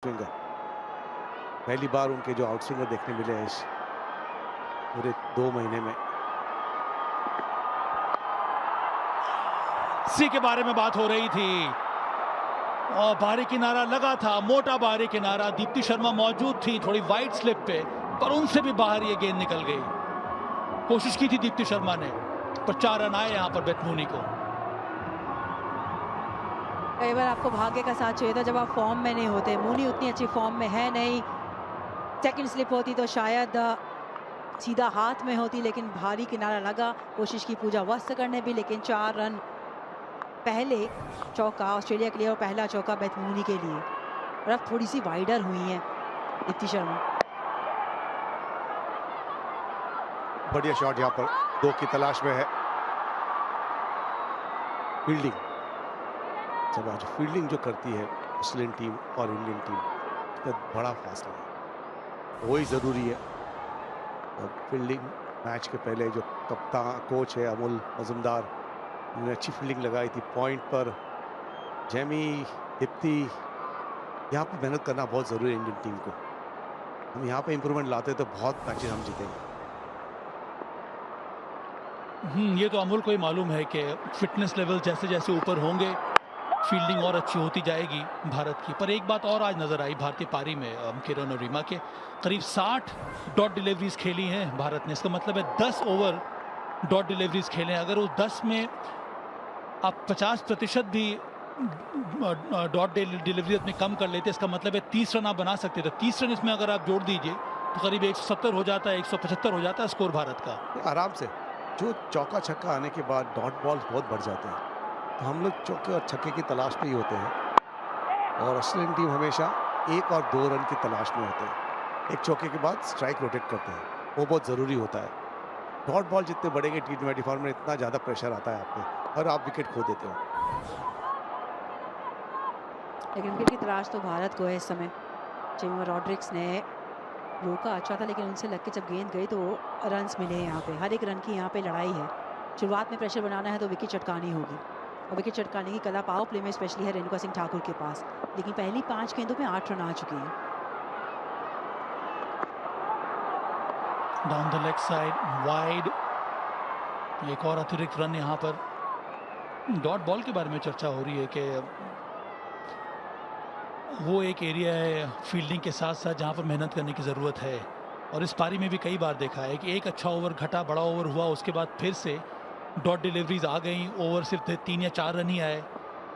Swinger पहली बार उनके जो आउट स्विंगर देखने मिले हैं इस पूरे 2 महीने में। इसी के बारे में बात हो रही थी और बाहरी किनारा लगा था, मोटा बाहरी किनारा। दीप्ति शर्मा मौजूद थी थोड़ी वाइड स्लिप पे, पर उनसे भी बाहर ये गेंद निकल गई। कोशिश की थी दीप्ति शर्मा ने, पर 4 रन आए यहां पर बेथ मूनी को। कई बार आपको भाग्य का साथ चाहिए था जब आप फॉर्म में नहीं होते। मूनी उतनी अच्छी फॉर्म में है नहीं। सेकंड स्लिप होती तो शायद सीधा हाथ में होती, लेकिन भारी किनारा लगा। कोशिश की पूजा वस्त करने भी, लेकिन 4 रन पहले चौका ऑस्ट्रेलिया के लिए और पहला चौका बेथ मूनी के लिए। और अब थोड़ी सी वाइडर हुई है दीप्ति शर्मा। बढ़िया शॉट यहाँ पर 2 की तलाश में है। फील्डिंग, जब आज फील्डिंग जो करती है ऑस्ट्रेलियन टीम और इंडियन टीम, इसका बड़ा फासला है, वही ज़रूरी है। और फील्डिंग मैच के पहले जो कप्तान कोच है अमूल मजुमदार, उन्होंने अच्छी फील्डिंग लगाई थी पॉइंट पर। जेमी, दीप्ति, यहाँ पर मेहनत करना बहुत ज़रूरी है इंडियन टीम को। हम यहाँ पे इम्प्रूवमेंट लाते तो बहुत मैचेस हम जीतेंगे। ये तो अमूल को ही मालूम है कि फिटनेस लेवल जैसे जैसे ऊपर होंगे, फील्डिंग और अच्छी होती जाएगी भारत की। पर एक बात और आज नजर आई भारतीय पारी में, किरण और रीमा के करीब 60 डॉट डिलीवरीज खेली हैं भारत ने। इसका मतलब है 10 ओवर डॉट डिलीवरीज खेले। अगर उस 10 में आप 50% भी डॉट डिलीवरी अपनी कम कर लेते, इसका मतलब है 30 रन आप बना सकते थे। 30 रन इसमें अगर आप जोड़ दीजिए तो करीब 170 हो जाता है, 175 हो जाता है स्कोर भारत का आराम से। जो चौका छक्का आने के बाद डॉट बॉल्स बहुत बढ़ जाते हैं, तो हम लोग चौके और छक्के की तलाश में ही होते हैं। और ऑस्ट्रेलियन टीम हमेशा 1 और 2 रन की तलाश में होते हैं। एक चौके के बाद स्ट्राइक रोटेट करते हैं, वो बहुत ज़रूरी होता है। डॉट बॉल जितने बढ़ेंगे T20 फॉर्म में, इतना ज़्यादा प्रेशर आता है आप पे और आप विकेट खो देते हो। लेकिन विकेट की तलाश तो भारत को है इस समय। जेमी रॉड्रिक्स ने रोका अच्छा था, लेकिन उनसे लग के जब गेंद गई तो रन्स मिले हैं। यहाँ पे हर एक रन की यहाँ पे लड़ाई है। शुरुआत में प्रेशर बनाना है तो विकेट चटकानी होगी, और विकेट चटकाने की कला पावर प्ले में स्पेशली है रेणुका सिंह ठाकुर के पास। लेकिन पहली 5 गेंदों में 8 रन आ चुके हैं। Down the leg side wide, एक और अतिरिक्त रन यहाँ पर। डॉट बॉल के बारे में चर्चा हो रही है कि वो एक एरिया है फील्डिंग के साथ साथ जहाँ पर मेहनत करने की ज़रूरत है। और इस पारी में भी कई बार देखा है कि एक अच्छा ओवर घटा, बड़ा ओवर हुआ, उसके बाद फिर से डॉट डिलीवरीज आ गई, ओवर सिर्फ 3 या 4 रन ही आए।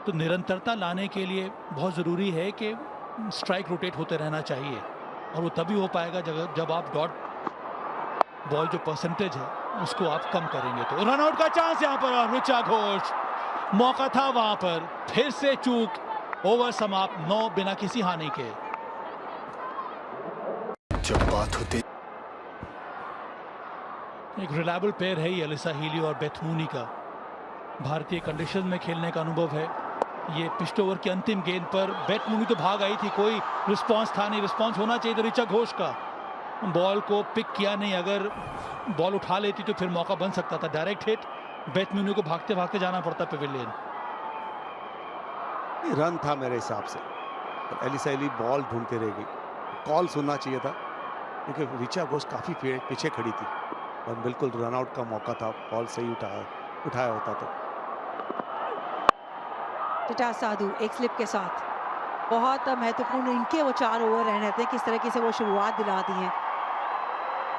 तो निरंतरता लाने के लिए बहुत ज़रूरी है कि स्ट्राइक रोटेट होते रहना चाहिए, और वो तभी हो पाएगा जब आप डॉट बॉल जो परसेंटेज है उसको आप कम करेंगे। तो रन आउट का चांस यहाँ पर, ऋचा घोष, मौका था वहां पर, फिर से चूक। ओवर समाप्त, 9 बिना किसी हानि के। जब बात होती एक रिलायबल पेयर है ये एलिसा हीली और बेथ मूनी का। भारतीय कंडीशन में खेलने का अनुभव है। ये पिछले ओवर की अंतिम गेंद पर बेथ मूनी तो भाग आई थी, कोई रिस्पांस था नहीं। रिस्पांस होना चाहिए था ऋचा घोष का, बॉल को पिक किया नहीं। अगर बॉल उठा लेती तो फिर मौका बन सकता था। डायरेक्ट हिट, बेथ मूनी को भागते भागते जाना पड़ता पेविलियन। रन था मेरे हिसाब से, और एलिसा हीली बॉल ढूंढते रह गई। कॉल सुनना चाहिए था, क्योंकि ऋचा घोष काफ़ी पीछे खड़ी थी और बिल्कुल रन आउट का मौका था। बॉल सही उठाया होता तो। टिटा साधु एक स्लिप के साथ बहुत महत्वपूर्ण इनके वो 4 ओवर रहते हैं। किस तरीके से वो शुरुआत दिलाती हैं।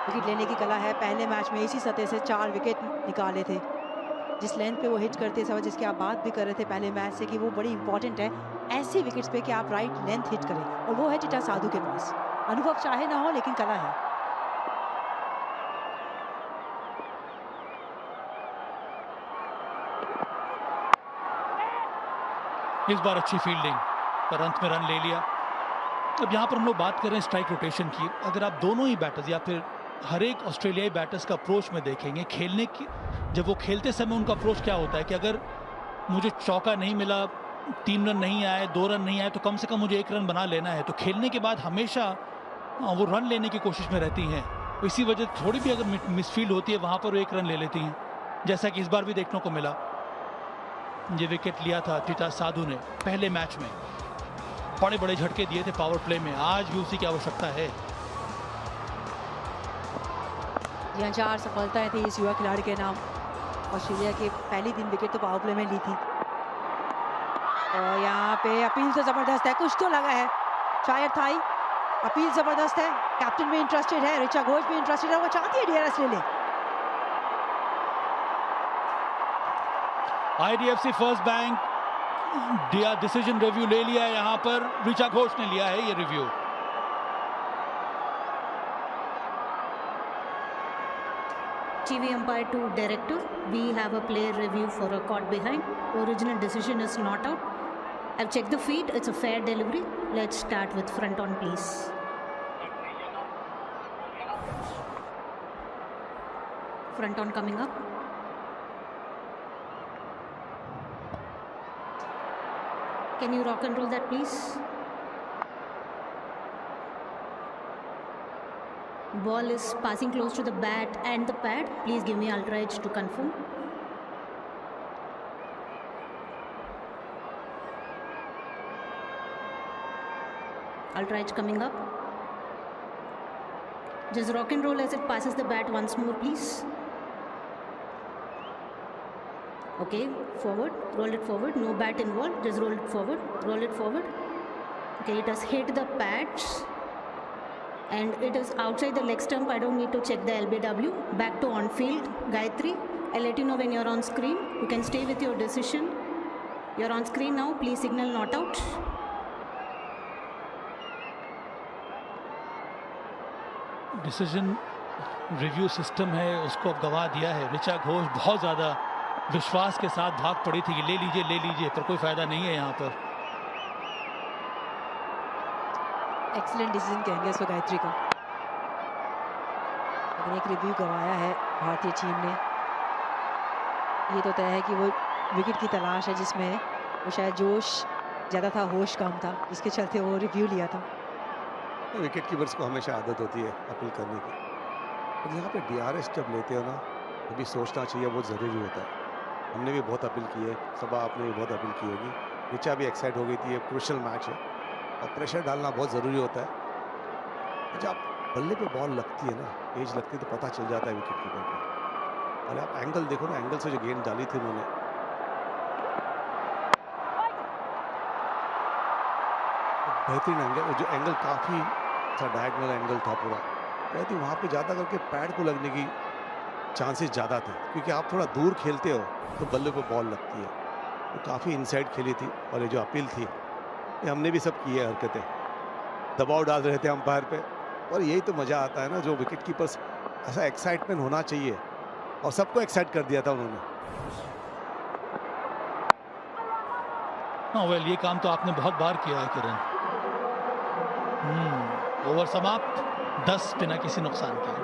विकेट लेने की कला है। पहले मैच में इसी सतह से 4 विकेट निकाले थे। जिस लेंथ पे वो हिट करते हैं, जिसकी आप बात भी कर रहे थे पहले मैच से कि वो बड़ी इंपॉर्टेंट है ऐसी विकेट्स पे कि आप राइट लेंथ हिट करें, और वो है टिटा साधु के पास। अनुभव चाहे ना हो, लेकिन कला है। इस बार अच्छी फील्डिंग, पर अंत में रन ले लिया। अब यहाँ पर हम लोग बात कर रहे हैं स्ट्राइक रोटेशन की। अगर आप दोनों ही बैटर्स या फिर हर एक ऑस्ट्रेलियाई बैटर्स का अप्रोच में देखेंगे, खेलने की जब वो खेलते समय उनका अप्रोच क्या होता है कि अगर मुझे चौका नहीं मिला, 3 रन नहीं आए, 2 रन नहीं आए, तो कम से कम मुझे 1 रन बना लेना है। तो खेलने के बाद हमेशा वो रन लेने की कोशिश में रहती हैं। इसी वजह थोड़ी भी अगर मिसफील्ड होती है वहाँ पर वो 1 रन ले लेती हैं, जैसा कि इस बार भी देखने को मिला। ये विकेट लिया था टिटा साधु ने पहले मैच में। बड़े बड़े झटके दिए थे पावर प्ले में, आज भी उसी की आवश्यकता है। यहाँ 4 सफलताएं थी इस युवा खिलाड़ी के नाम। ऑस्ट्रेलिया की पहली 3 विकेट तो पावर प्ले में ली थी। और यहाँ पे अपील तो जबरदस्त है, कुछ तो लगा है, शायद था ही। अपील जबरदस्त है, कैप्टन भी इंटरेस्टेड है, ऋचा घोष भी इंटरेस्टेड है, वो चाहती है डीआरएस ले ले। IDFC first bank decision review ले लिया है, यहाँ पर ऋचा घोष ने लिया है ये review. TV umpire to director, we have a player review for a caught behind. Original decision is not out. I've checked the feed, it's a fair delivery. Let's start with front on, please. Front on coming up. Can you rock and roll that, please? Ball is passing close to the bat and the pad. Please give me ultra edge to confirm. Ultra edge coming up. Just rock and roll as it passes the bat once more, please. Okay, forward, roll it forward, no bat involved, just roll it forward, roll it forward. Okay, it has hit the pads and it is outside the leg stump. I don't need to check the LBW. Back to on field, Gayatri. I'll let you know when you're on screen. You can stay with your decision. You're on screen now, please signal not out. Decision review system है उसको अब गवा दिया है। ऋचा घोष बहुत ज़्यादा विश्वास के साथ भाग पड़ी थी कि ले लीजिए, पर कोई फायदा नहीं है यहाँ पर। एक्सीलेंट डिसीजन कहेंगे इसको गायत्री का। अगर एक रिव्यू गवाया है भारतीय टीम ने, ये तो तय है कि वो विकेट की तलाश है जिसमें वो शायद जोश ज़्यादा था, होश कम था, जिसके चलते वो रिव्यू लिया था। विकेट कीपर्स को हमेशा आदत होती है अपील करने की, और यहाँ पे डीआरएस जब लेते हो ना तो भी सोचना चाहिए, बहुत ज़रूरी होता है। हमने भी बहुत अपील की है, सबा आपने भी बहुत अपील की होगी, ऋचा भी एक्साइट हो गई थी। ये क्रूशियल मैच है और प्रेशर डालना बहुत ज़रूरी होता है। जब बल्ले पे बॉल लगती है ना, एज लगती है, तो पता चल जाता है विकेट कीपर को। और आप एंगल देखो ना, एंगल से जो गेंद डाली थी उन्होंने, बेहतरीन एंगल, जो एंगल काफ़ी अच्छा डायगोनल एंगल था पूरा, कहती वहाँ पे ज़्यादा करके पैड को लगने की चांसेस ज़्यादा थे, क्योंकि आप थोड़ा दूर खेलते हो तो बल्ले पे बॉल लगती है। तो काफ़ी इनसाइड खेली थी, और ये जो अपील थी ये हमने भी सब की है हरकतें, दबाव डाल रहे थे अंपायर पे। और यही तो मज़ा आता है ना, जो विकेट कीपर्स, ऐसा एक्साइटमेंट होना चाहिए, और सबको एक्साइट कर दिया था उन्होंने। हाँ वेल, ये काम तो आपने बहुत बार किया है किरण। ओवर समाप्त, 10 बिना किसी नुकसान के।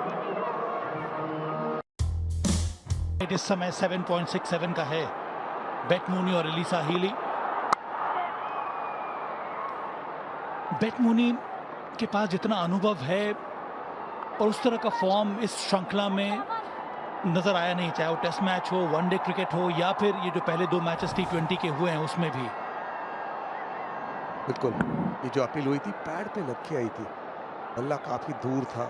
इस समय 7.67 का है। बेथ मूनी और एलिसा हीली। बेथ मूनी के पास जितना अनुभव है और उस तरह का फॉर्म इस श्रृंखला में नजर आया नहीं, चाहे वो टेस्ट मैच हो, वनडे क्रिकेट हो, या फिर ये जो पहले 2 मैचेस T20 के हुए हैं उसमें भी। बिल्कुल, ये जो अपील हुई थी पैड पे लग के आई थी, बल्ला काफ़ी दूर था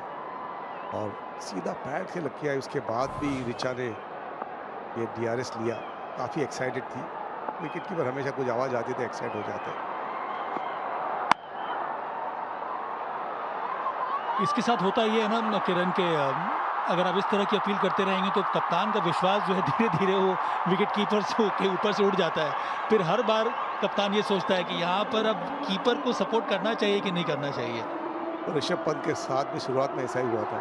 और सीधा पैड से लग के आई। उसके बाद भी ऋचा ने ये डीआरएस लिया, काफ़ी एक्साइटेड थी। विकेट कीपर हमेशा कुछ आवाज़ आती थी एक्साइट हो जाते। इसके साथ होता ये है ना किरण के, अगर आप इस तरह की अपील करते रहेंगे तो कप्तान का विश्वास जो है धीरे धीरे वो विकेट कीपर के ऊपर से उड़ जाता है। फिर हर बार कप्तान ये सोचता है कि यहाँ पर अब कीपर को सपोर्ट करना चाहिए कि नहीं करना चाहिए। और ऋषभ पंत के साथ भी शुरुआत में ऐसा ही हुआ था,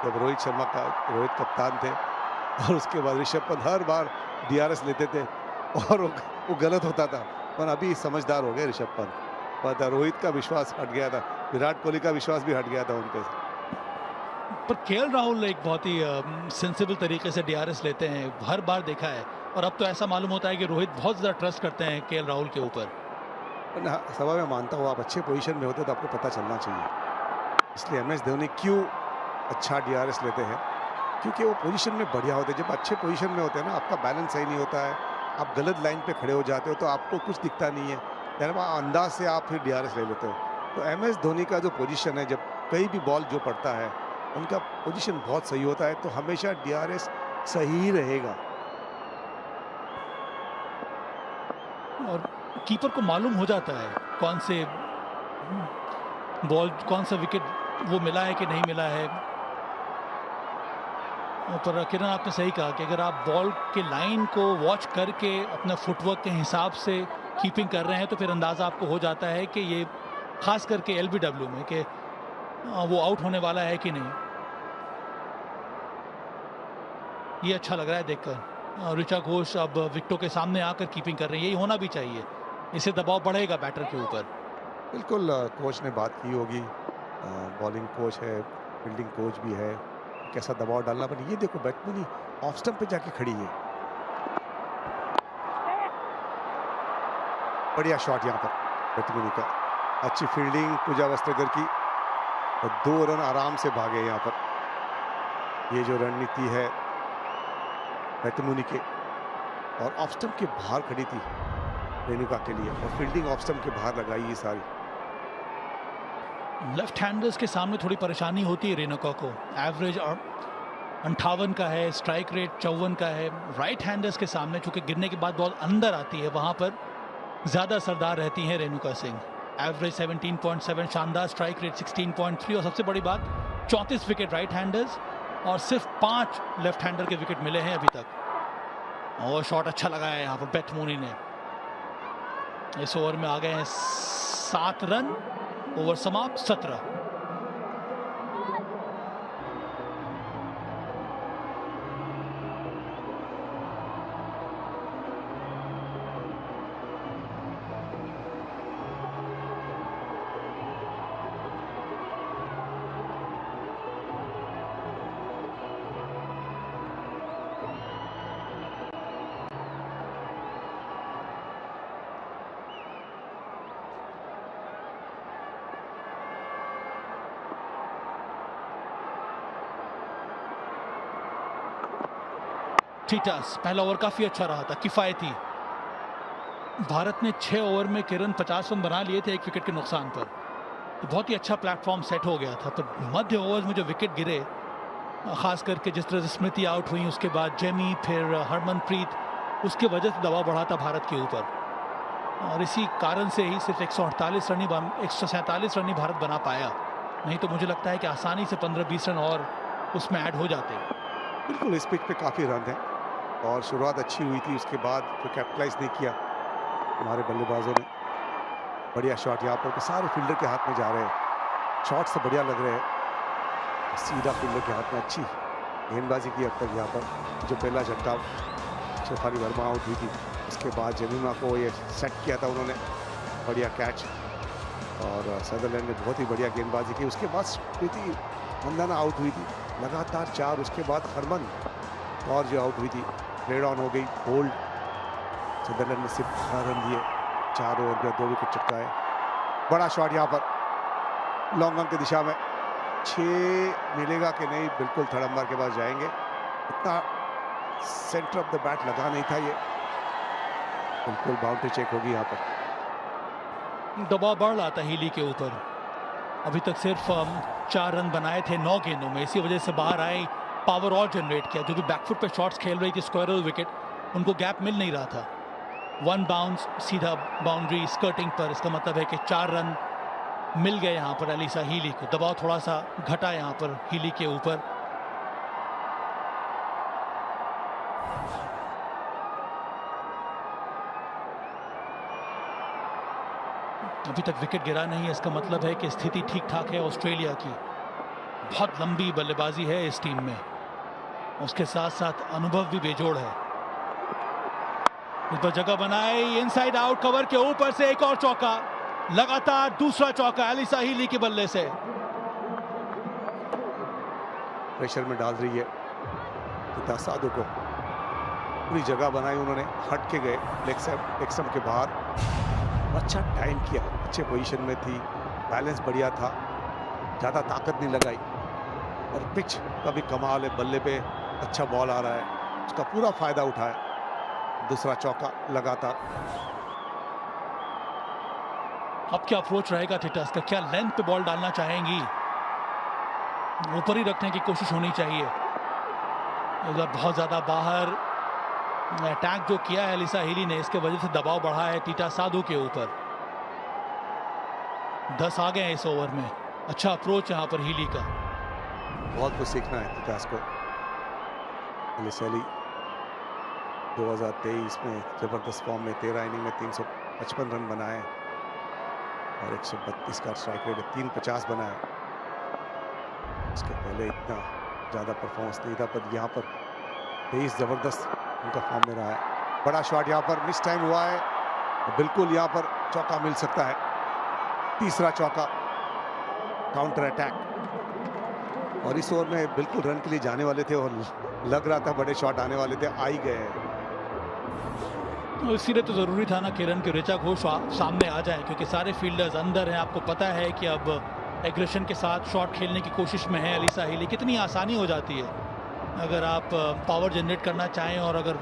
जब रोहित कप्तान थे, और उसके बाद ऋषभ पंत हर बार डीआरएस लेते थे और वो गलत होता था। पर अभी समझदार हो गए ऋषभ पंत, पर रोहित का विश्वास हट गया था, विराट कोहली का विश्वास भी हट गया था उन पे। पर केएल राहुल एक बहुत ही सेंसिबल तरीके से डीआरएस लेते हैं, हर बार देखा है। और अब तो ऐसा मालूम होता है कि रोहित बहुत ज़्यादा ट्रस्ट करते हैं केएल राहुल के ऊपर। सभा में मानता हूँ, आप अच्छे पोजीशन में होते तो आपको पता चलना चाहिए। इसलिए MS धोनी क्यों अच्छा डीआरएस लेते हैं, क्योंकि वो पोजीशन में बढ़िया होते हैं। जब अच्छे पोजीशन में होते हैं ना, आपका बैलेंस सही नहीं होता है, आप गलत लाइन पे खड़े हो जाते हो तो आपको कुछ दिखता नहीं है। अंदाज से आप फिर DRS ले लेते हो। तो MS धोनी का जो पोजीशन है, जब कहीं भी बॉल जो पड़ता है उनका पोजीशन बहुत सही होता है, तो हमेशा DRS सही ही रहेगा। और कीपर को मालूम हो जाता है कौन से बॉल, कौन सा विकेट वो मिला है कि नहीं मिला है। पर किरण, आपने सही कहा कि अगर आप बॉल के लाइन को वॉच करके अपने फुटवर्क के हिसाब से कीपिंग कर रहे हैं तो फिर अंदाज़ा आपको हो जाता है कि ये खास करके LBW में कि वो आउट होने वाला है कि नहीं। ये अच्छा लग रहा है देखकर। ऋचा घोष अब विकेटों के सामने आकर कीपिंग कर रहे हैं, यही होना भी चाहिए, इससे दबाव बढ़ेगा बैटर के ऊपर। बिल्कुल, कोच ने बात की होगी, बॉलिंग कोच है, फील्डिंग कोच भी है, कैसा दबाव डालना। पर ये देखो बैट्समैन ऑफ स्टंप पे जाके खड़ी है। बढ़िया शॉट यहाँ पर बैट्समैन का, अच्छी फील्डिंग पूजा वस्त्रकर की, और 2 रन आराम से भागे यहाँ पर। ये जो रणनीति है बैट्समैन के, और ऑफ स्टंप के बाहर खड़ी थी रेणुका के लिए, और फील्डिंग ऑफ स्टंप के बाहर लगाई ये सारी। लेफ्ट हैंडर्स के सामने थोड़ी परेशानी होती है रेणुका को। एवरेज 58 का है, स्ट्राइक रेट 54 का है। राइट हैंडर्स के सामने चूंकि गिरने के बाद बॉल अंदर आती है, वहां पर ज़्यादा असरदार रहती हैं रेणुका सिंह। एवरेज 17.7, शानदार स्ट्राइक रेट 16.3, और सबसे बड़ी बात 34 विकेट राइट हैंडर्स और सिर्फ 5 लेफ्ट हैंडर के विकेट मिले हैं अभी तक। और शॉट अच्छा लगाया है यहाँ पर बैट्समैन ने। इस ओवर में आ गए हैं 7 रन, ओवर समाप्त 17। ठीटास पहला ओवर काफी अच्छा रहा था, किफायती। भारत ने 6 ओवर में किरण 50 रन बना लिए थे 1 विकेट के नुकसान पर, तो बहुत ही अच्छा प्लेटफॉर्म सेट हो गया था। पर मध्य ओवर में जो विकेट गिरे, खास करके जिस तरह से स्मृति आउट हुई, उसके बाद जेमी, फिर हरमनप्रीत, उसके वजह से दबाव बढ़ा था भारत के ऊपर, और इसी कारण से ही सिर्फ 147 रन ही भारत बना पाया। नहीं तो मुझे लगता है कि आसानी से 15-20 रन और उसमें ऐड हो जाते। बिल्कुल, इस पिच पे काफ़ी रन है, और शुरुआत अच्छी हुई थी, उसके बाद जो कैपिटलाइज नहीं किया हमारे बल्लेबाजों ने। बढ़िया शॉट यहाँ पर, सारे फील्डर के हाथ में जा रहे हैं, शॉट से बढ़िया लग रहे हैं, सीधा फील्डर के हाथ में अच्छी गेंदबाजी की अब तक यहाँ पर। जो पहला झटका शेफाली वर्मा आउट हुई थी, उसके बाद जमीमा को ये सेट किया था उन्होंने, बढ़िया कैच, और सदरलैंड ने बहुत ही बढ़िया गेंदबाजी की। उसके बाद स्मृति मंदाना आउट हुई थी, लगातार 4, उसके बाद हरमन और जो आउट हुई थी, रेड ऑन हो गई, बोल्ड। सदरलैंड ने सिर्फ 18 रन दिए, 4 ओवर में 2 विकेट चटकाए। बड़ा शॉट यहाँ पर लॉन्ग ऑन की दिशा में, 6 मिलेगा कि नहीं, बिल्कुल थर्ड अंपायर के पास जाएंगे। इतना सेंटर ऑफ द बैट लगा नहीं था ये, बिल्कुल बाउंड्री चेक होगी यहाँ पर। दबाव बढ़ रहा था हीली के ऊपर, अभी तक सिर्फ 4 रन बनाए थे 9 गेंदों में, इसी वजह से बाहर आए, पावर और जनरेट किया। जो भी बैकफुट पे शॉट्स खेल रही थी स्क्वायरल विकेट, उनको गैप मिल नहीं रहा था। 1 बाउंस सीधा बाउंड्री स्कर्टिंग पर, इसका मतलब है कि 4 रन मिल गए यहाँ पर एलिसा हीली को। दबाव थोड़ा सा घटा यहाँ पर हीली के ऊपर। अभी तक विकेट गिरा नहीं है, इसका मतलब है कि स्थिति ठीक ठाक है ऑस्ट्रेलिया की। बहुत लंबी बल्लेबाजी है इस टीम में, उसके साथ साथ अनुभव भी बेजोड़ है। इस पर जगह बनाई, इनसाइड आउट कवर के ऊपर से एक और चौका, लगातार दूसरा चौका एलिसा हीली के बल्ले से। प्रेशर में डाल रही है पिता साधु को, पूरी जगह बनाई उन्होंने, हट के गए लेग स्टंप के बाहर, अच्छा टाइम किया, अच्छे पोजीशन में थी, बैलेंस बढ़िया था, ज़्यादा ताकत नहीं लगाई, और पिच का भी कमाल है, बल्ले पे अच्छा बॉल आ रहा है, उसका पूरा फायदा उठाया। दूसरा चौका लगातार। अब क्या अप्रोच रहेगा टिटस का, क्या लेंथ पे बॉल डालना चाहेंगी, ऊपर ही रखने की कोशिश होनी चाहिए। इधर बहुत ज्यादा बाहर अटैक जो किया है एलिसा हीली ने, इसके वजह से दबाव बढ़ा है टीटा साधु के ऊपर। 10 आ गए हैं इस ओवर में। अच्छा अप्रोच यहाँ पर हीली का। बहुत कुछ सीखना है टिटास को। एलिसा हीली 2023 में जबरदस्त फॉर्म में 13 इनिंग में 355 रन बनाए और 132 का स्ट्राइक रेट, 350 बनाया। उसके पहले इतना ज़्यादा परफॉर्मेंस नहीं था, पर यहाँ पर 23 जबरदस्त उनका फॉर्म में रहा है। बड़ा शॉट यहाँ पर मिस टाइम हुआ है, बिल्कुल यहाँ पर चौका मिल सकता है। तीसरा चौका, काउंटर अटैक, और इस ओवर में बिल्कुल रन के लिए जाने वाले थे और लग रहा था बड़े शॉट आने वाले थे, आ ही गए हैं। इसीलिए तो ज़रूरी था ना किरण के ऋचा घोष सामने आ जाए, क्योंकि सारे फील्डर्स अंदर हैं। आपको पता है कि अब एग्रेशन के साथ शॉट खेलने की कोशिश में है एलिसा हीली। कितनी आसानी हो जाती है अगर आप पावर जनरेट करना चाहें और अगर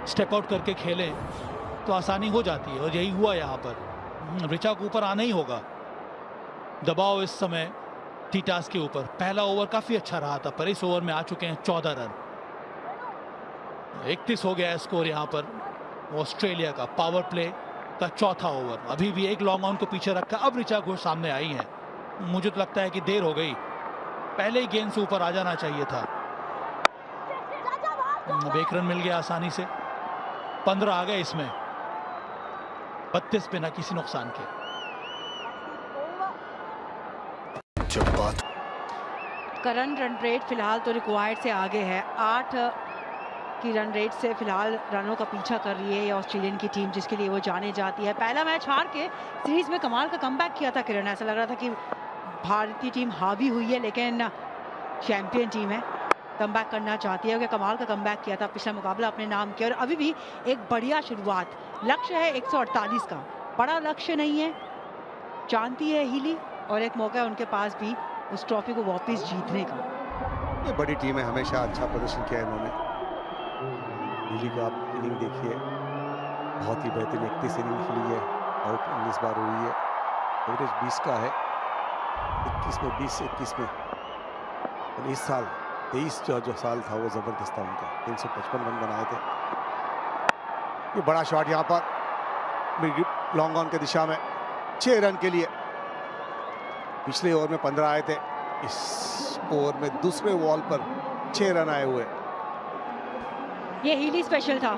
स्टेप आउट करके खेलें तो आसानी हो जाती है, और यही हुआ यहाँ पर। ऋचा को ऊपर आना ही होगा। दबाव इस समय टीटास के ऊपर। पहला ओवर काफ़ी अच्छा रहा था, पर इस ओवर में आ चुके हैं 14 रन। 31 हो गया है स्कोर यहाँ पर ऑस्ट्रेलिया का। पावर प्ले का चौथा ओवर, अभी भी एक लॉन्ग ऑन को पीछे रखा। अब ऋचा घोष सामने आई हैं। मुझे तो लगता है कि देर हो गई, पहले ही गेंद से ऊपर आ जाना चाहिए था। अब 1 रन मिल गया आसानी से। 15 आ गए इसमें, 32 बिना किसी नुकसान के। करंट रन रेट फिलहाल तो रिक्वायर्ड से आगे है। 8 की रन रेट से फिलहाल रनों का पीछा कर रही है ये ऑस्ट्रेलियन की टीम, जिसके लिए वो जाने जाती है। पहला मैच हार के सीरीज में कमाल का कमबैक किया था किरण। ऐसा लग रहा था कि भारतीय टीम हावी हुई है, लेकिन चैंपियन टीम है, कमबैक करना चाहती है। कमाल का कमबैक किया था, पिछला मुकाबला अपने नाम किया और अभी भी एक बढ़िया शुरुआत। लक्ष्य है 148 का, बड़ा लक्ष्य नहीं है, जानती है हीली, और एक मौका है उनके पास भी उस ट्रॉफी को वापस जीतने का। ये बड़ी टीम है, हमेशा अच्छा प्रदर्शन किया है इन्होंने। हीली का आप इनिंग देखिए, बहुत ही बेहतरीन 31 इनिंग खेली है, आउट 19 बार हुई है, एवरेज 20 का है। 21 में 20, 21 में। और इस साल 23 जो साल था वो जबरदस्त था उनका, 355 रन बनाए थे। ये बड़ा शॉट यहाँ पर लॉन्ग ऑन की दिशा में, 6 रन के लिए। पिछले ओवर में 15 आए थे, इस ओवर में दूसरे बॉल पर 6 रन आए हुए। ये हीली स्पेशल था।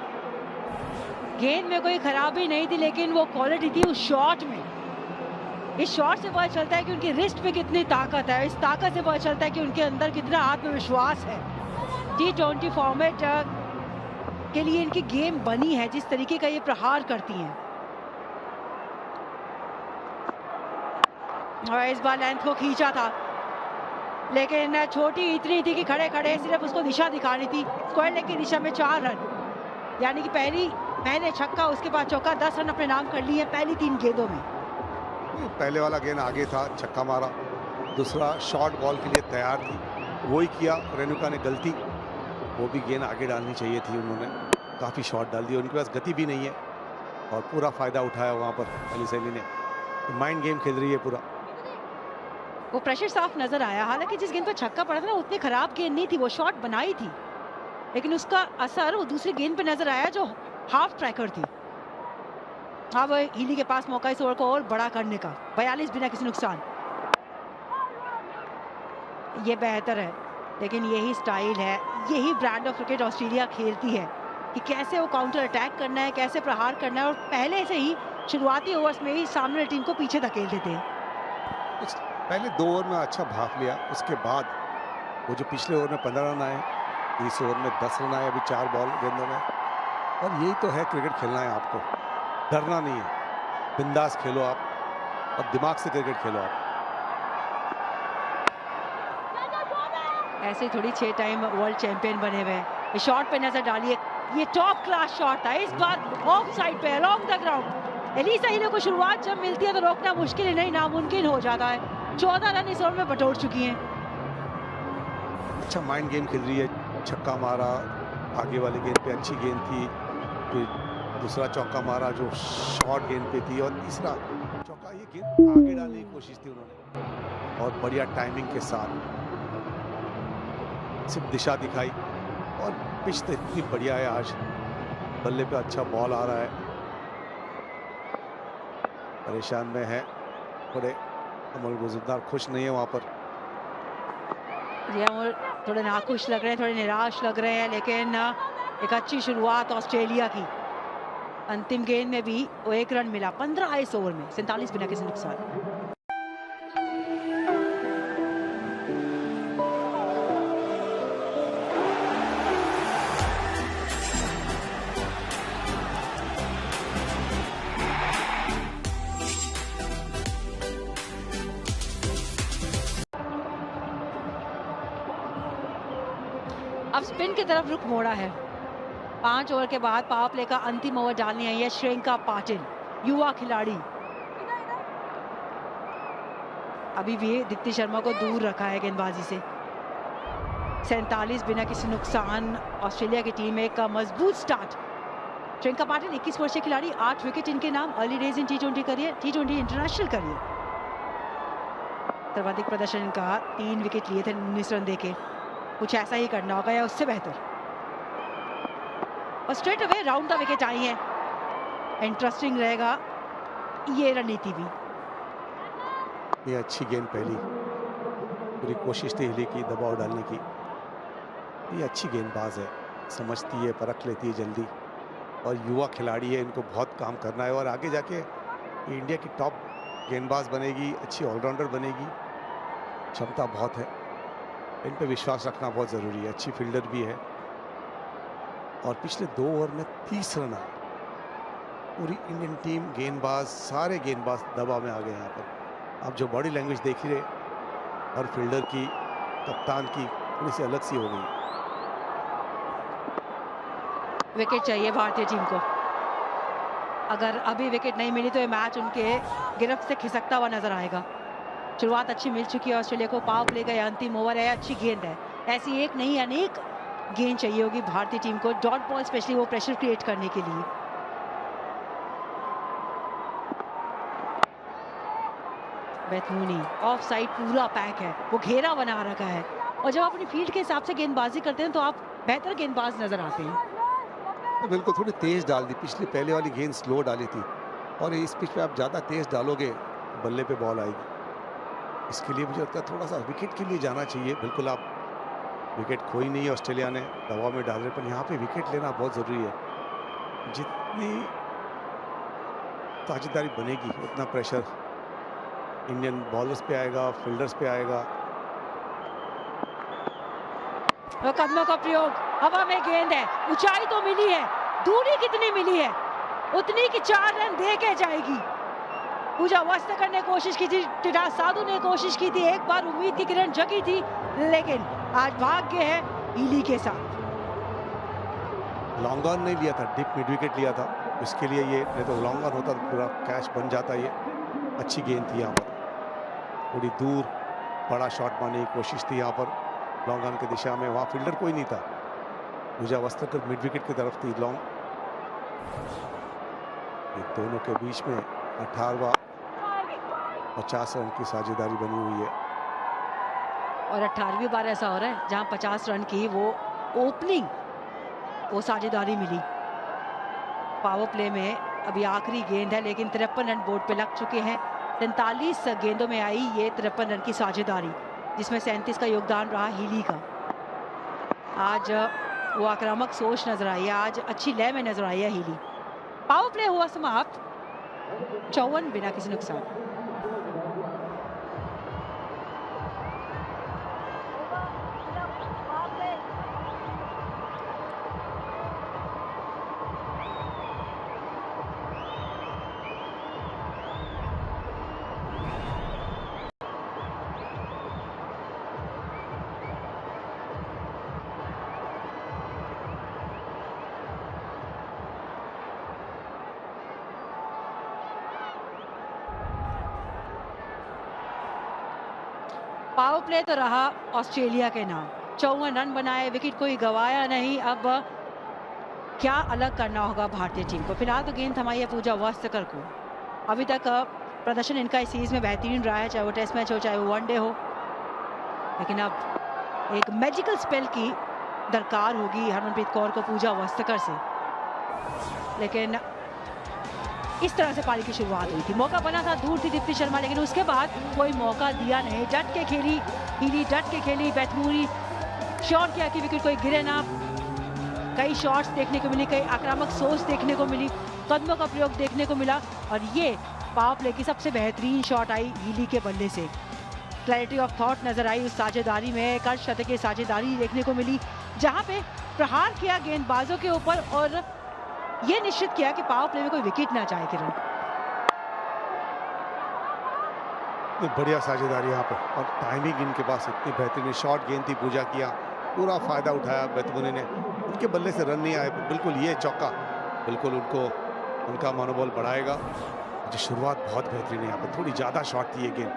गेंद में कोई खराबी नहीं थी, लेकिन वो क्वालिटी थी उस शॉट में। इस शॉट से पता चलता है कि उनकी रिस्ट में कितनी ताकत है। इस ताकत से पता चलता है कि उनके अंदर कितना आत्मविश्वास है। T20 फॉर्मेट के लिए इनकी गेम बनी है, जिस तरीके का ये प्रहार करती हैं। और इस बार लेंथ को खींचा था, लेकिन छोटी इतनी थी कि खड़े खड़े सिर्फ उसको दिशा दिखानी थी। स्क्वायर लेग की दिशा में 4 रन, यानी कि पहले छक्का, उसके बाद चौका, 10 रन अपने नाम कर लिए पहली 3 गेंदों में। पहले वाला गेंद आगे था, छक्का मारा। दूसरा शॉर्ट बॉल के लिए तैयार थी, वही किया। रेणुका ने गलती, वो भी गेंद आगे डालनी चाहिए थी, उन्होंने काफ़ी शॉट डाल दिया। उनके पास गति भी नहीं है और पूरा फायदा उठाया वहाँ पर एलिसा हीली ने। माइंड गेम खेल रही है पूरा। वो प्रेशर साफ नजर आया। हालांकि जिस गेंद पर छक्का पड़ा था ना, उतनी खराब गेंद नहीं थी, वो शॉट बनाई थी, लेकिन उसका असर वो दूसरी गेंद पे नजर आया जो हाफ ट्रैकर थी। अब हीली के पास मौका इस ओवर को और बड़ा करने का, 42 बिना किसी नुकसान। ये बेहतर है, लेकिन यही स्टाइल है, यही ब्रांड ऑफ क्रिकेट ऑस्ट्रेलिया खेलती है कि कैसे वो काउंटर अटैक करना है, कैसे प्रहार करना है, और पहले से ही शुरुआती ओवर्स में ही सामने टीम को पीछे धकेल देते हैं। पहले 2 ओवर में अच्छा भाग लिया, उसके बाद वो जो पिछले ओवर में 15 रन आए, इस ओवर में 10 रन आए अभी 4 बॉल गेंदों में। और यही तो है क्रिकेट खेलना है आपको, डरना नहीं है, बिंदास खेलो आप, और दिमाग से क्रिकेट खेलो आप। ऐसे थोड़ी 6 टाइम वर्ल्ड चैंपियन बने हुए हैं। शॉट पे नजर डालिए, ये टॉप क्लास शॉट था, इस बार ऑफ साइड पे along the ground. Alyssa Healy को शुरुआत जब मिलती है तो रोकना मुश्किल ही नहीं, नामुमकिन हो जाता है। 14 रन इस ओवर में बटोर चुकी हैं। अच्छा माइंड गेम खेल रही है, छक्का मारा, आगे वाली गेंद पे अच्छी गेंद थी, फिर दूसरा चौका मारा जो शॉर्ट गेंद पे थी, और तीसरा चौका। ये गेंद आगे डालने की कोशिश थी उन्होंने और बढ़िया टाइमिंग के साथ सिर्फ दिशा दिखाई। और पिच तो इतनी बढ़िया है आज, बल्ले पे अच्छा बॉल आ रहा है। परेशान में है थोड़े अमल गुजरदार, खुश नहीं है वहां पर। थोड़े नाखुश लग रहे हैं, थोड़े निराश लग रहे हैं, लेकिन एक अच्छी शुरुआत ऑस्ट्रेलिया की। अंतिम गेंद में भी वो 1 रन मिला 15 इस ओवर में, 47 बिना किसी नुकसान। अब स्पिन की तरफ रुख मोड़ा है। 5 ओवर के बाद पावर प्ले का अंतिम ओवर डालने आई है श्रेयंका पाटिल, युवा खिलाड़ी। अभी भी दीप्ति शर्मा को दूर रखा है गेंदबाजी से। 47 बिना किसी नुकसान ऑस्ट्रेलिया की टीम एक मजबूत स्टार्ट। श्रेयंका पाटिल 21 वर्षीय खिलाड़ी, 8 विकेट इनके नाम। Early days in T20 career, T20 international career. सर्वाधिक प्रदर्शन इनका 3 विकेट लिए थे 19 रन देके। कुछ ऐसा ही करना होगा या उससे बेहतर। और straight away round the wicket आई है। इंटरेस्टिंग रहेगा ये रणनीति भी। ये अच्छी गेंद, पहली पूरी कोशिश थी हिली की दबाव डालने की। ये अच्छी गेंदबाज है, समझती है, परख लेती है जल्दी और युवा खिलाड़ी है। इनको बहुत काम करना है और आगे जाके इंडिया की टॉप गेंदबाज बनेगी, अच्छी ऑलराउंडर बनेगी। क्षमता बहुत है, इन पे विश्वास रखना बहुत ज़रूरी है। अच्छी फील्डर भी है और पिछले 2 ओवर में 30 रन आए। पूरी इंडियन टीम, गेंदबाज, सारे गेंदबाज दबाव में आ गए यहाँ पर। आप जो बॉडी लैंग्वेज देख ही रहे और फील्डर की, कप्तान की थोड़ी सी अलग सी हो गई। विकेट चाहिए भारतीय टीम को। अगर अभी विकेट नहीं मिली तो ये मैच उनके गिरफ्त से खिसकता हुआ नजर आएगा। शुरुआत अच्छी मिल चुकी है ऑस्ट्रेलिया को। पावर प्ले का अंतिम ओवर है, अच्छी गेंद है। ऐसी एक नहीं अनेक गेंद चाहिए होगी भारतीय टीम को, डॉट बॉल स्पेशली वो प्रेशर क्रिएट करने के लिए। बेथूनी ऑफ साइड पूरा पैक है, वो घेरा बना रखा है। और जब आप अपनी फील्ड के हिसाब से गेंदबाजी करते हैं तो आप बेहतर गेंदबाज नजर आते हैं। बिल्कुल, थोड़ी तेज डाल दी। पिछली पहले वाली गेंद स्लो डाली थी और इस पिच पे आप ज़्यादा तेज डालोगे बल्ले पे बॉल आएगी। इसके लिए मुझे लगता है थोड़ा सा विकेट के लिए जाना चाहिए। बिल्कुल, आप विकेट खोई नहीं है ऑस्ट्रेलिया ने, दबाव में डाल रहे, पर यहाँ पे विकेट लेना बहुत ज़रूरी है। जितनी साझेदारी बनेगी उतना प्रेशर इंडियन बॉलर्स पे आएगा, फील्डर्स पे आएगा। वो कदमों का प्रयोग, हवा में गेंद है, ऊंचाई तो मिली है, दूरी कितनी मिली है? उतनी कि 4 रन दे के जाएगी। पूजा वास्तकर ने कोशिश की थी, टिटा साधु ने कोशिश की थी, एक बार उम्मीद की किरण जगी थी, लेकिन आज भाग्य है हीली के साथ। लॉन्ग ऑन नहीं लिया था, डिप मिड विकेट लिया था। इसके लिए ये, नहीं तो लॉन्ग ऑन होता तो पूरा कैच बन जाता। ये अच्छी गेंद थी, यहाँ पर थोड़ी दूर बड़ा शॉट मारने की कोशिश थी यहाँ पर लॉन्ग ऑन की दिशा में। वहाँ फील्डर कोई नहीं था। पूजा वास्तकर मिड विकेट की तरफ थी लॉन्ग। ये दोनों के बीच में 18वां 50 रन की साझेदारी बनी हुई है। और 18वीं बार ऐसा हो रहा है जहां 50 रन की वो ओपनिंग, वो साझेदारी मिली। पावर प्ले में अभी आखिरी गेंद है, लेकिन 53 रन बोर्ड पे लग चुके हैं। 43 गेंदों में आई ये 53 रन की साझेदारी, जिसमें 37 का योगदान रहा हीली का। आज वो आक्रामक सोच नजर आई है, आज अच्छी लय में नजर आई है हीली। पावर प्ले हुआ समाप्त, 54 बिना किसी नुकसान। पावर प्ले तो रहा ऑस्ट्रेलिया के नाम, 54 रन बनाए, विकेट कोई गवाया नहीं। अब क्या अलग करना होगा भारतीय टीम को? फिलहाल तो गेंद थमाई है पूजा वास्तकर को। अभी तक प्रदर्शन इनका इस सीरीज में बेहतरीन रहा है, चाहे वो टेस्ट मैच हो चाहे वो वनडे हो। लेकिन अब एक मैजिकल स्पेल की दरकार होगी हरमनप्रीत कौर को पूजा वस्त्रकर से। लेकिन इस तरह से पारी की शुरुआत हुई थी, मौका बना था, दूर थी दीप्ति शर्मा, लेकिन उसके बाद कोई मौका दिया नहीं। डट के खेली हीली, डट के खेली बैतमूरी, शॉट किया कि विकेट कोई गिरे ना। कई शॉट्स देखने को मिली, कई आक्रामक सोच देखने को मिली, कदमों का प्रयोग देखने को मिला, और ये पावर प्ले की सबसे बेहतरीन शॉट आई हीली के बल्ले से। क्लैरिटी ऑफ थॉट नजर आई उस साझेदारी में, एक अर्धशतक की साझेदारी देखने को मिली जहां पे प्रहार किया गेंदबाजों के ऊपर और ये निश्चित किया कि पावर प्ले में कोई विकेट ना जाए। किरण, बढ़िया साझेदारी यहाँ पर, और टाइमिंग इनके पास इतनी बेहतरीन, शॉट गेंद थी, पूजा किया, पूरा फायदा उठाया बैतमुनी ने। उनके बल्ले से रन नहीं आए, बिल्कुल ये चौका बिल्कुल उनको उनका मनोबल बढ़ाएगा। जो शुरुआत बहुत बेहतरीन है यहाँ पर, थोड़ी ज़्यादा शॉट थी ये गेंद,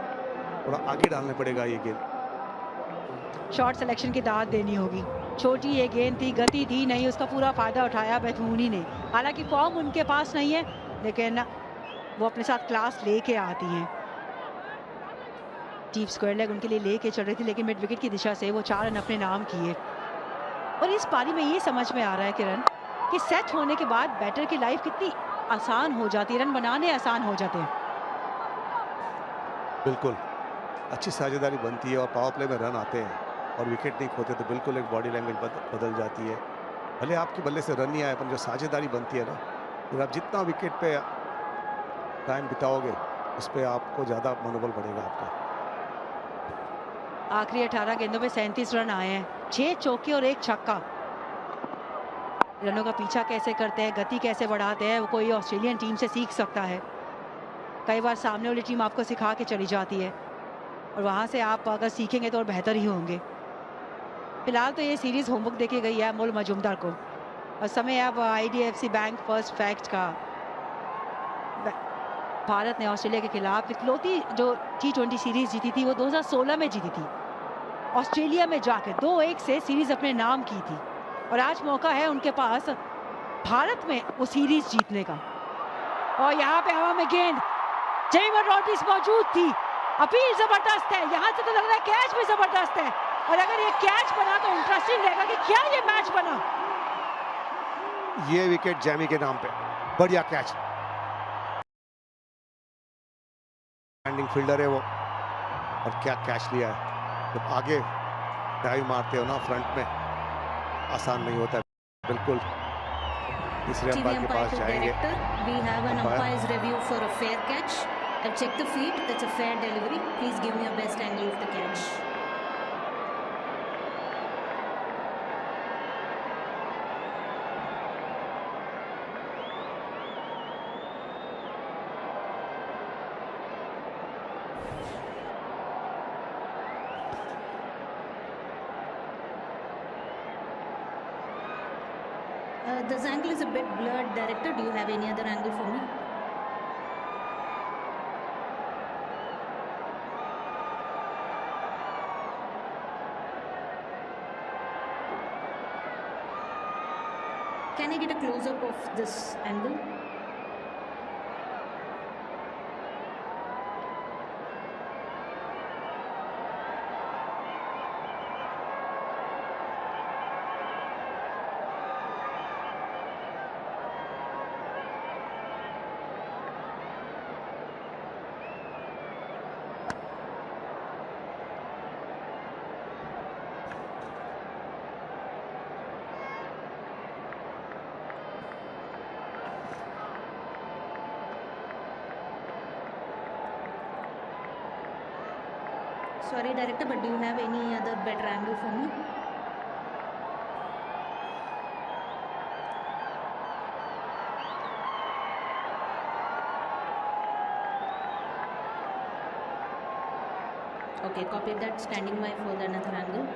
थोड़ा आगे डालने पड़ेगा ये गेंद। शॉट सिलेक्शन की दाद देनी होगी। छोटी ये गेंद थी, गति थी नहीं, उसका पूरा फायदा उठाया बैतमुनी ने। हालांकि फॉर्म उनके पास नहीं है, लेकिन वो अपने साथ क्लास लेके आती हैं। डीप स्क्वायर लेग उनके लिए लेके चल रही थी, लेकिन मिड विकेट की दिशा से वो 4 रन अपने नाम किए। और इस पारी में ये समझ में आ रहा है किरण कि सेट होने के बाद बैटर की लाइफ कितनी आसान हो जाती है, रन बनाने आसान हो जाते हैं। बिल्कुल अच्छी साझेदारी बनती है और पावर प्ले में रन आते हैं और विकेट नहीं खोते, तो बिल्कुल एक बॉडी लैंग्वेज बदल जाती है। भले आपके बल्ले से रन नहीं आए, पर जो साझेदारी बनती है ना, फिर आप जितना विकेट पे टाइम बिताओगे उस पर आपको ज़्यादा मनोबल बढ़ेगा आपका। आखिरी 18 गेंदों में 37 रन आए हैं, 6 चौके और 1 छक्का। रनों का पीछा कैसे करते हैं, गति कैसे बढ़ाते हैं, वो कोई ऑस्ट्रेलियन टीम से सीख सकता है। कई बार सामने वाली टीम आपको सिखा के चली जाती है और वहाँ से आप अगर सीखेंगे तो और बेहतर ही होंगे। फिलहाल तो ये सीरीज होमवर्क देके गई है अमोल मजूमदार को, और समय अब IDFC बैंक फर्स्ट फैक्ट का। भारत ने ऑस्ट्रेलिया के खिलाफ इकलौती जो T20 सीरीज जीती थी वो 2016 में जीती थी, ऑस्ट्रेलिया में जाकर 2-1 से सीरीज अपने नाम की थी, और आज मौका है उनके पास भारत में वो सीरीज जीतने का। और यहाँ पे हवा में गेंद, जेमी रॉड्रिग्स मौजूद थी, अपील जबरदस्त है, यहाँ से तो लग रहा है कैच भी जबरदस्त है, और अगर ये कैच बना तो इंटरेस्टिंग रहेगा कि क्या ये मैच बना। ये विकेट जैमी के नाम पे, बढ़िया कैच, स्टैंडिंग फील्डर है वो, और क्या कैच लिया है। जब आगे डाइव मारते हो ना फ्रंट में, आसान नहीं होता है। बिल्कुल तीसरे अंपायर के पास जाएंगे। We have an umpire's review for a fair catch. I've checked the feet. It's a fair delivery. Please give me your best angle of the catch. This angle is a bit blurred, director. Do you have any other angle for me? Can I get a close-up of this angle? Sorry, director, but do you have any other better angle for me? Okay, copy that. Standing by for another angle.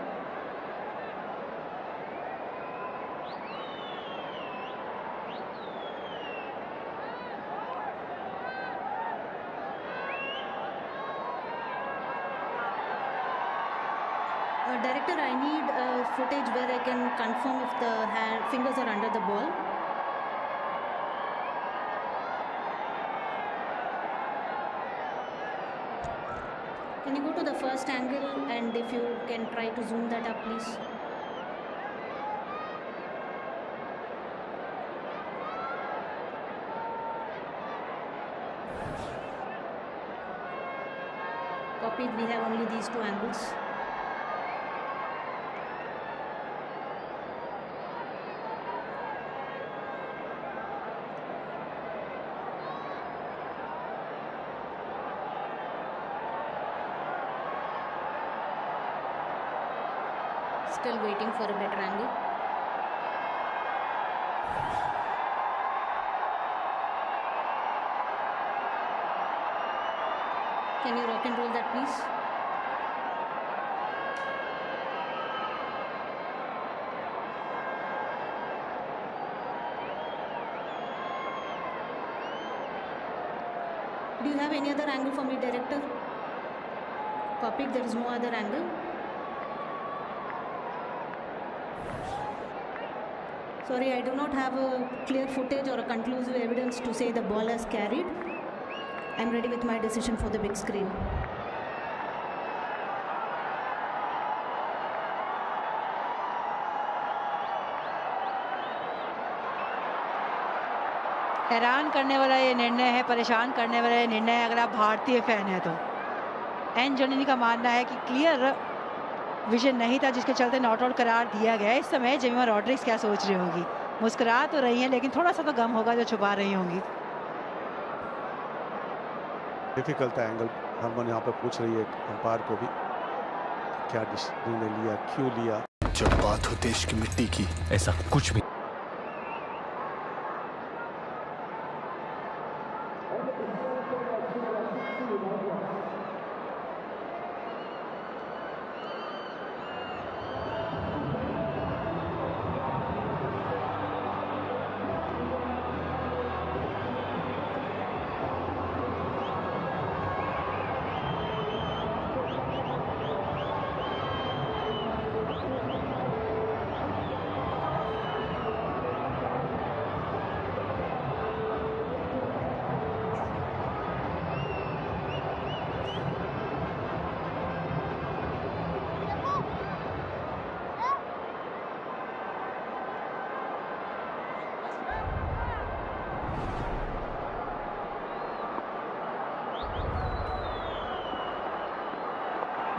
Director, I need footage where I can confirm if the fingers are under the ball. first angle, and if you can try to zoom that up, please. Copied, we have only these two angles. Still waiting for a better angle. Can you rock and roll that, please? Do you have any other angle for me, director? Copied, there is no other angle. Sorry, I do not have a clear footage or a conclusive evidence to say the ball has carried. I'm ready with my decision for the big screen. हैरान करने वाला ये निर्णय है, परेशान करने वाला ये निर्णय है अगर आप भारतीय फैन हैं तो। एन जोनिनी का मानना है कि क्लियर विजन नहीं था जिसके चलते नॉट आउट करार दिया गया। इस समय जेमिमा रॉड्रिग्स क्या सोच रही होंगी? मुस्कुरा तो रही हैं लेकिन थोड़ा सा तो गम होगा जो छुपा रही होंगी। डिफिकल्ट एंगल हरमन यहाँ पे पूछ रही है अंपायर को भी, क्या निर्णय लिया, क्यों लिया। जब बात हो देश की मिट्टी की, ऐसा कुछ भी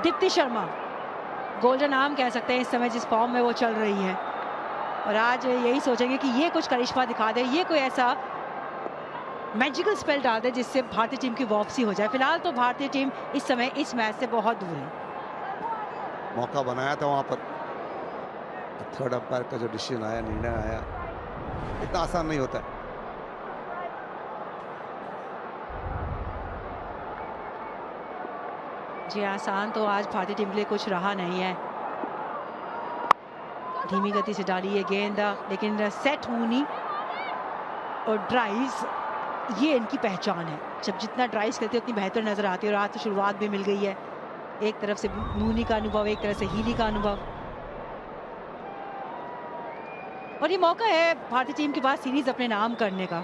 दीप्ति शर्मा गोल्डन आर्म कह सकते हैं इस समय जिस फॉर्म में वो चल रही है, और आज यही सोचेंगे कि ये कुछ करिश्मा दिखा दे, ये कोई ऐसा मैजिकल स्पेल डाल दे जिससे भारतीय टीम की वापसी हो जाए। फिलहाल तो भारतीय टीम इस समय इस मैच से बहुत दूर है। मौका बनाया था वहां पर, थर्ड अंपायर का जो डिसीजन आया, निर्णय आया, इतना आसान नहीं होता है। जी आसान तो आज भारतीय टीम के लिए कुछ रहा नहीं है। धीमी गति से डाली है गेंद, लेकिन सेट मूनी और ड्राइव्स ये इनकी पहचान है। जब जितना ड्राइव्स करते हैं उतनी बेहतर नजर आती है, और आज तो शुरुआत भी मिल गई है। एक तरफ से मूनी का अनुभव, एक तरफ से हीली का अनुभव, और ये मौका है भारतीय टीम के पास सीरीज अपने नाम करने का।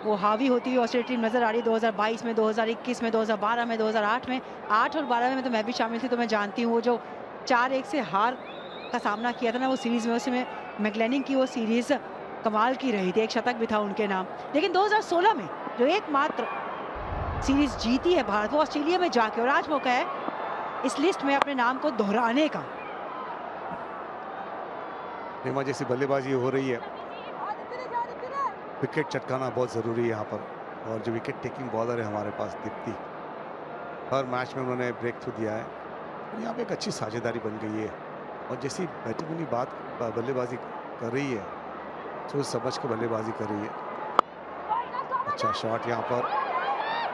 वो हावी होती हुई ऑस्ट्रेलिया टीम नजर आ रही है 2022 में, 2021 में, 2012 में, 2008 में, 8 और 12 में तो मैं भी शामिल थी, तो मैं जानती हूँ वो जो 4-1 से हार का सामना किया था ना वो सीरीज में, उसमें मैगलेनिंग की वो सीरीज कमाल की रही थी, एक शतक भी था उनके नाम। लेकिन 2016 में जो एकमात्र सीरीज जीती है भारत, वो ऑस्ट्रेलिया में जाके, और आज मौका है इस लिस्ट में अपने नाम को दोहराने का। नेमा जैसी बल्लेबाजी हो रही है, विकेट चटकाना बहुत ज़रूरी है यहाँ पर, और जो विकेट टेकिंग बॉलर है हमारे पास दीप्ति, हर मैच में उन्होंने ब्रेक थ्रू दिया है। यहाँ पे एक अच्छी साझेदारी बन गई है, और जैसी बैटिंग बात बल्लेबाजी कर रही है, सोच समझ के बल्लेबाजी कर रही है। अच्छा शॉट यहाँ पर,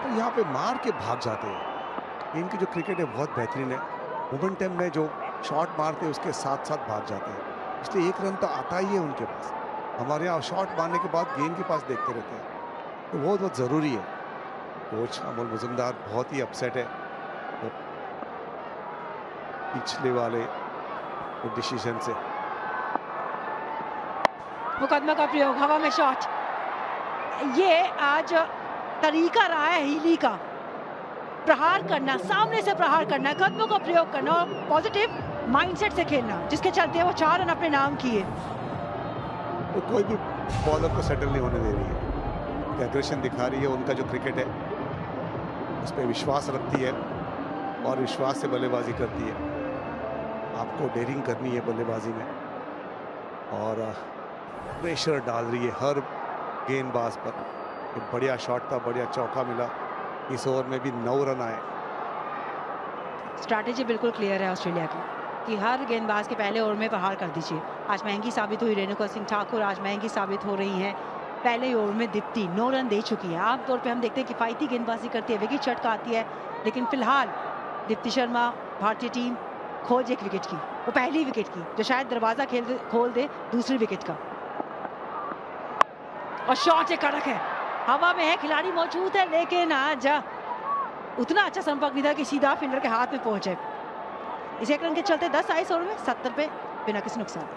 तो यहाँ पे मार के भाग जाते हैं। इनकी जो क्रिकेट है बहुत बेहतरीन है, मोमेंटम में जो शॉट मारते हैं उसके साथ साथ भाग जाते हैं, इसलिए एक रन तो आता ही है उनके पास। हमारे यहाँ शॉट मारने के बाद गेंद के पास देखते रहते हैं, तो बहुत बहुत ज़रूरी है। कोच अमोल मुजुमदार बहुत ही अपसेट है तो पिछले वाले डिसीजन से। मुकदमा का प्रयोग, हवा में शॉट, ये आज तरीका रहा है हीली का। प्रहार करना, सामने से प्रहार करना, कदमों का प्रयोग करना और पॉजिटिव माइंडसेट से खेलना, जिसके चलते वो 4 रन अपने नाम किए। तो कोई भी बॉलर को सेटल नहीं होने दे रही है, एग्रेशन दिखा रही है। उनका जो क्रिकेट है उस पर विश्वास रखती है और विश्वास से बल्लेबाजी करती है। आपको डेयरिंग करनी है बल्लेबाजी में और प्रेशर डाल रही है हर गेंदबाज पर। एक बढ़िया शॉट था, बढ़िया चौका मिला, इस ओवर में भी 9 रन आए। स्ट्रैटेजी बिल्कुल क्लियर है ऑस्ट्रेलिया की कि हर गेंदबाज के पहले ओवर में प्रहार कर दीजिए। आज महंगी साबित हुई रेणुका सिंह ठाकुर, आज महंगी साबित हो रही हैं। पहले ओवर में दीप्ति 9 रन दे चुकी है। आमतौर पे हम देखते हैं किफायती गेंदबाजी करती है, विकेट चटका आती है, लेकिन फिलहाल दीप्ति शर्मा भारतीय टीम खोज एक विकेट की, वो पहली विकेट की, जो शायद दरवाजा खोल दे दूसरी विकेट का। और शॉट एक कड़क है, हवा में है, खिलाड़ी मौजूद है, लेकिन आज उतना अच्छा संपर्क नहीं था कि सीधा फील्डर के हाथ में पहुंचे। इस एक रन के चलते 10 आए इस ओवर में, 70 पे बिना किसी नुकसान।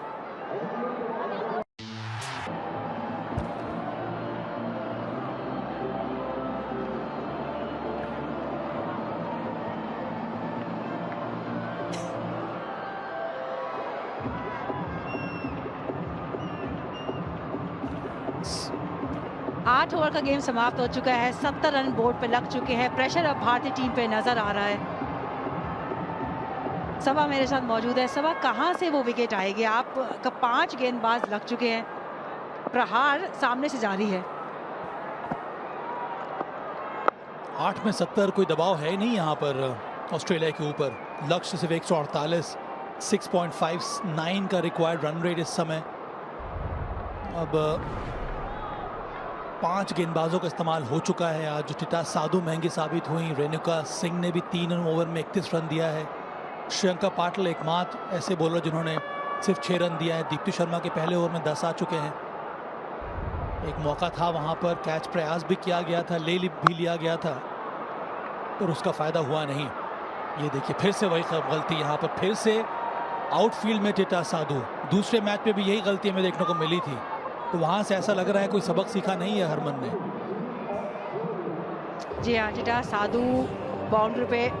आठ ओवर का गेम समाप्त हो चुका है, 70 रन बोर्ड पे लग चुके हैं। प्रेशर अब भारतीय टीम पे नजर आ रहा है। सभा मेरे साथ मौजूद है। सभा, कहां से वो विकेट आएगी? आपका 5 गेंदबाज लग चुके हैं, प्रहार सामने से जारी है। 8 में 70 कोई दबाव है नहीं यहाँ पर ऑस्ट्रेलिया के ऊपर। लक्ष्य सिर्फ 148, 6.59 का रिक्वायर्ड रन रेट इस समय। अब 5 गेंदबाजों का इस्तेमाल हो चुका है आज। टिटा साधु महंगी साबित हुई, रेणुका सिंह ने भी 3 ओवर में 31 रन दिया है। श्रियंका पाटिल एकमात्र ऐसे बॉलर जिन्होंने सिर्फ 6 रन दिया है। दीप्ति शर्मा के पहले ओवर में 10 आ चुके हैं। एक मौका था वहां पर, कैच प्रयास भी किया गया था, भी लिया गया था, और उसका फायदा हुआ नहीं। ये देखिए फिर से वही गलती यहाँ पर, फिर से आउटफील्ड में टिटा साधु। दूसरे मैच में भी यही गलती हमें देखने को मिली थी, तो वहां से ऐसा लग रहा है कोई सबक सीखा नहीं है हरमन ने। जी हाँ, टिटा साधु बाउंड्री पे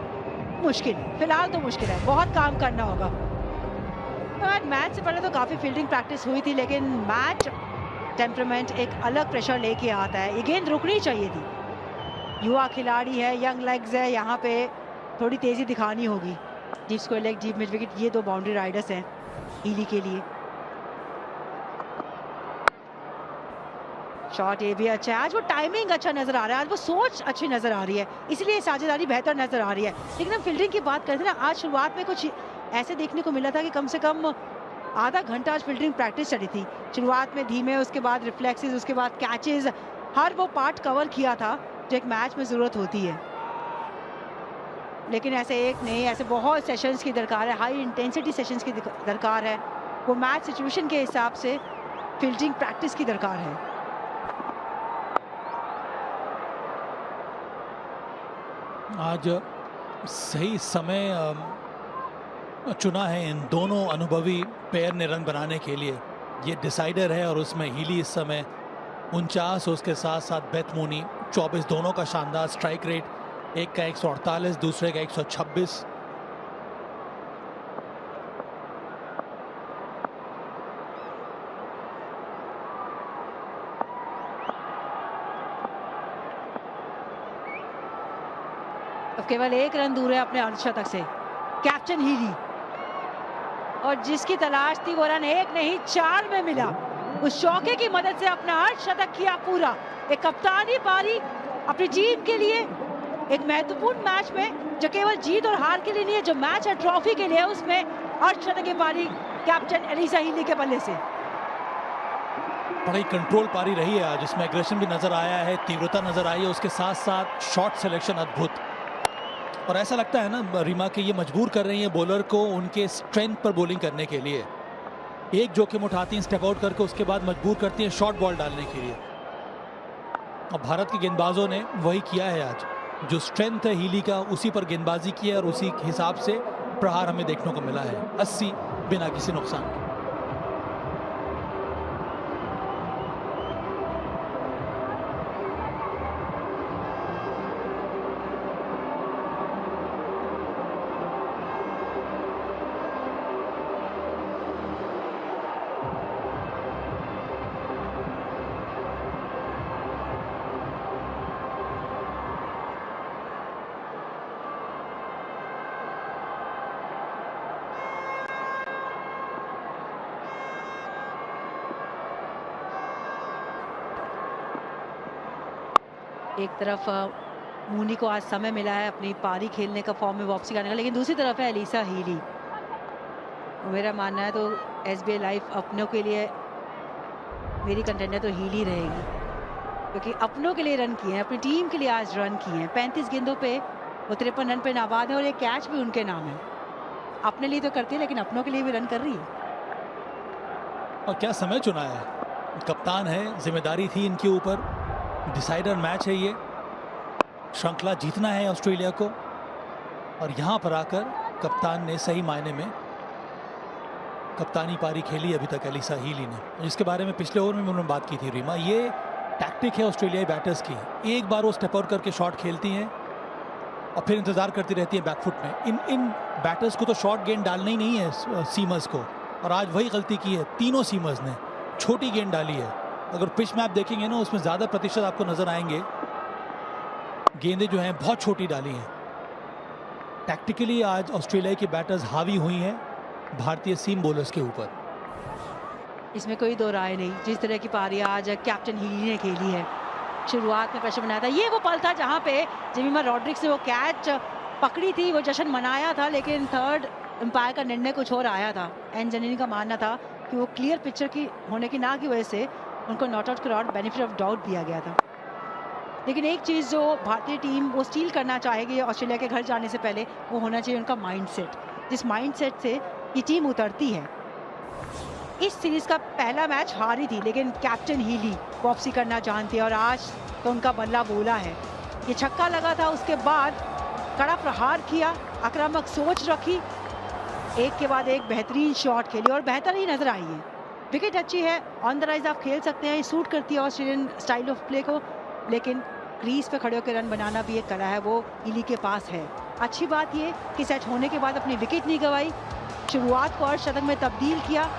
मुश्किल, फिलहाल तो मुश्किल है, बहुत काम करना होगा। आज मैच से पहले तो काफी फील्डिंग प्रैक्टिस हुई थी, लेकिन मैच टेम्परामेंट एक अलग प्रेशर लेके आता है। ये गेंद रुकनी चाहिए थी। युवा खिलाड़ी है, यंग लेग्स है, यहाँ पे थोड़ी तेजी दिखानी होगी। Deep square leg, deep mid wicket, ये 2 बाउंड्री राइडर्स हैं हीली के लिए। शॉट ये भी अच्छा है। आज वो टाइमिंग अच्छा नजर आ रहा है, आज वो सोच अच्छी नजर आ रही है, इसलिए साझेदारी बेहतर नजर आ रही है। लेकिन हम फील्डिंग की बात करते हैं ना, आज शुरुआत में कुछ ऐसे देखने को मिला था कि कम से कम आधा घंटा आज फील्डिंग प्रैक्टिस चली थी। शुरुआत में धीमे, उसके बाद रिफ्लेक्सेस, उसके बाद कैचेस, हर वो पार्ट कवर किया था जो एक मैच में जरूरत होती है। लेकिन ऐसे एक नहीं, ऐसे बहुत सेशंस की दरकार है, हाई इंटेंसिटी सेशंस की दरकार है। वो मैच सिचुएशन के हिसाब से फील्डिंग प्रैक्टिस की दरकार है। आज सही समय चुना है इन दोनों अनुभवी पेयर ने रन बनाने के लिए। ये डिसाइडर है और उसमें हीली इस समय 49, उसके साथ साथ बेथ मूनी 24, दोनों का शानदार स्ट्राइक रेट। एक का 148, दूसरे का 126। अब केवल 1 रन दूर है अपने अर्धशतक से कैप्टन हीली, और जिसकी तलाश थी वो रन 1 नहीं 4 में मिला। उस चौके की मदद से अपना अर्धशतक किया पूरा। एक कप्तानी पारी अपनी टीम के लिए एक महत्वपूर्ण मैच में, जो केवल जीत और हार के लिए नहीं है, जो मैच है ट्रॉफी के लिए, उसमें अर्धशतक की पारी कैप्टन एलिसा हीली के बल्ले से। बड़ी कंट्रोल पारी रही है आज, इसमें एग्रेशन भी नजर आया है, तीव्रता नजर आई है, उसके साथ साथ शॉट सिलेक्शन अद्भुत। और ऐसा लगता है ना रीमा कि ये मजबूर कर रही है बॉलर को उनके स्ट्रेंथ पर बॉलिंग करने के लिए। एक जोखिम उठाती हैं स्टेप आउट करके, उसके बाद मजबूर करती हैं शॉर्ट बॉल डालने के लिए। और भारत के गेंदबाजों ने वही किया है आज। जो स्ट्रेंथ है हीली का, उसी पर गेंदबाजी की है और उसी हिसाब से प्रहार हमें देखने को मिला है, 80 बिना किसी नुकसान के। एक तरफ मूनी को आज समय मिला है अपनी पारी खेलने का, फॉर्म में वापसी करने का, लेकिन दूसरी तरफ है एलिसा हीली। मेरा मानना है तो SBI लाइफ अपनों के लिए मेरी कंटेंडर तो हीली रहेगी, क्योंकि अपनों के लिए रन किए हैं, अपनी टीम के लिए आज रन किए हैं। 35 गेंदों पे वो 53 रन पे नाबाद है और ये कैच भी उनके नाम है। अपने लिए तो करती है लेकिन अपनों के लिए भी रन कर रही है। और क्या समय चुना है, कप्तान है, जिम्मेदारी थी इनके ऊपर, डिसाइडर मैच है ये, श्रृंखला जीतना है ऑस्ट्रेलिया को, और यहाँ पर आकर कप्तान ने सही मायने में कप्तानी पारी खेली अभी तक एलिसा हीली ने, जिसके बारे में पिछले ओवर में उन्होंने बात की थी रीमा। ये टैक्टिक है ऑस्ट्रेलियाई बैटर्स की, एक बार वो स्टेप आउट करके शॉट खेलती हैं और फिर इंतजार करती रहती है बैकफुट में। इन बैटर्स को तो शॉर्ट गेंद डालना ही नहीं है सीमर्स को, और आज वही गलती की है तीनों सीमर्स ने, छोटी गेंद डाली है। अगर पिच मैप देखेंगे ना उसमें ज़्यादा प्रतिशत आपको नजर आएंगे, गेंदें जो हैं बहुत छोटी डाली हैं। टैक्टिकली आज ऑस्ट्रेलिया के बैटर्स हावी हुई हैं भारतीय सीम बॉलर्स के ऊपर, इसमें कोई दो राय नहीं। जिस तरह की पारी आज कैप्टन हीली ने खेली है, शुरुआत में प्रेशर बनाया था, ये वो पल था जहां पे जेमिमा रॉड्रिक्स ने वो कैच पकड़ी थी, वो जश्न मनाया था, लेकिन थर्ड अंपायर का निर्णय कुछ और आया था। एन जननी का मानना था कि वो क्लियर पिक्चर की होने की ना की वजह से उनको नॉट आउट करार बेनिफिट ऑफ डाउट दिया गया था। लेकिन एक चीज़ जो भारतीय टीम वो स्टील करना चाहेगी ऑस्ट्रेलिया के घर जाने से पहले, वो होना चाहिए उनका माइंडसेट। जिस माइंडसेट से ये टीम उतरती है, इस सीरीज का पहला मैच हारी थी लेकिन कैप्टन हीली वापसी करना जानती है और आज तो उनका बल्ला बोला है। ये छक्का लगा था, उसके बाद कड़ा प्रहार किया, आक्रामक सोच रखी, एक के बाद एक बेहतरीन शॉट खेली और बेहतर ही नजर आई है। विकेट अच्छी है, ऑन द राइज आप खेल सकते हैं, सूट करती है ऑस्ट्रेलियन स्टाइल ऑफ प्ले को, लेकिन क्रीज पे खड़े होकर रन बनाना भी एक कला है, वो हीली के पास है। अच्छी बात ये कि सेट होने के बाद अपनी विकेट नहीं गंवाई, शुरुआत को अर्धशतक में तब्दील किया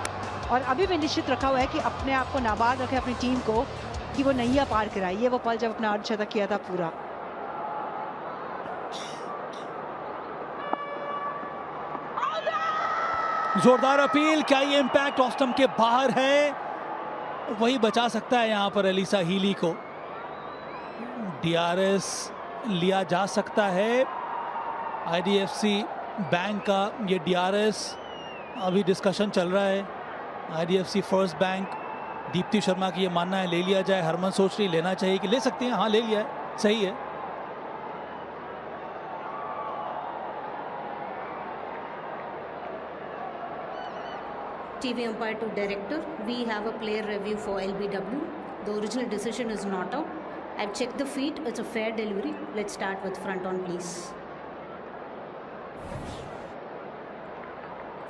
और अभी भी निश्चित रखा हुआ है कि अपने आप को नाबाद रखे, अपनी टीम को, कि वो नैया पार कराई। ये वो पल जब अपना अर्धशतक किया था पूरा। जोरदार अपील, क्या ये इंपैक्ट ऑफ स्टंप के बाहर है? वही बचा सकता है यहाँ पर एलिसा हीली को। DRS लिया जा सकता है। IDFC बैंक का ये DRS अभी डिस्कशन चल रहा है। IDFC first bank, Deepti Sharma की ये मानना है ले लिया जाए, हरमन सोच रही लेना चाहिए कि ले सकते हैं, हाँ ले लिया है, सही है। TV umpire to director, we have a player review for LBW. The original decision is not out. I've checked the feet, it's a fair delivery. Let's start with front on, please.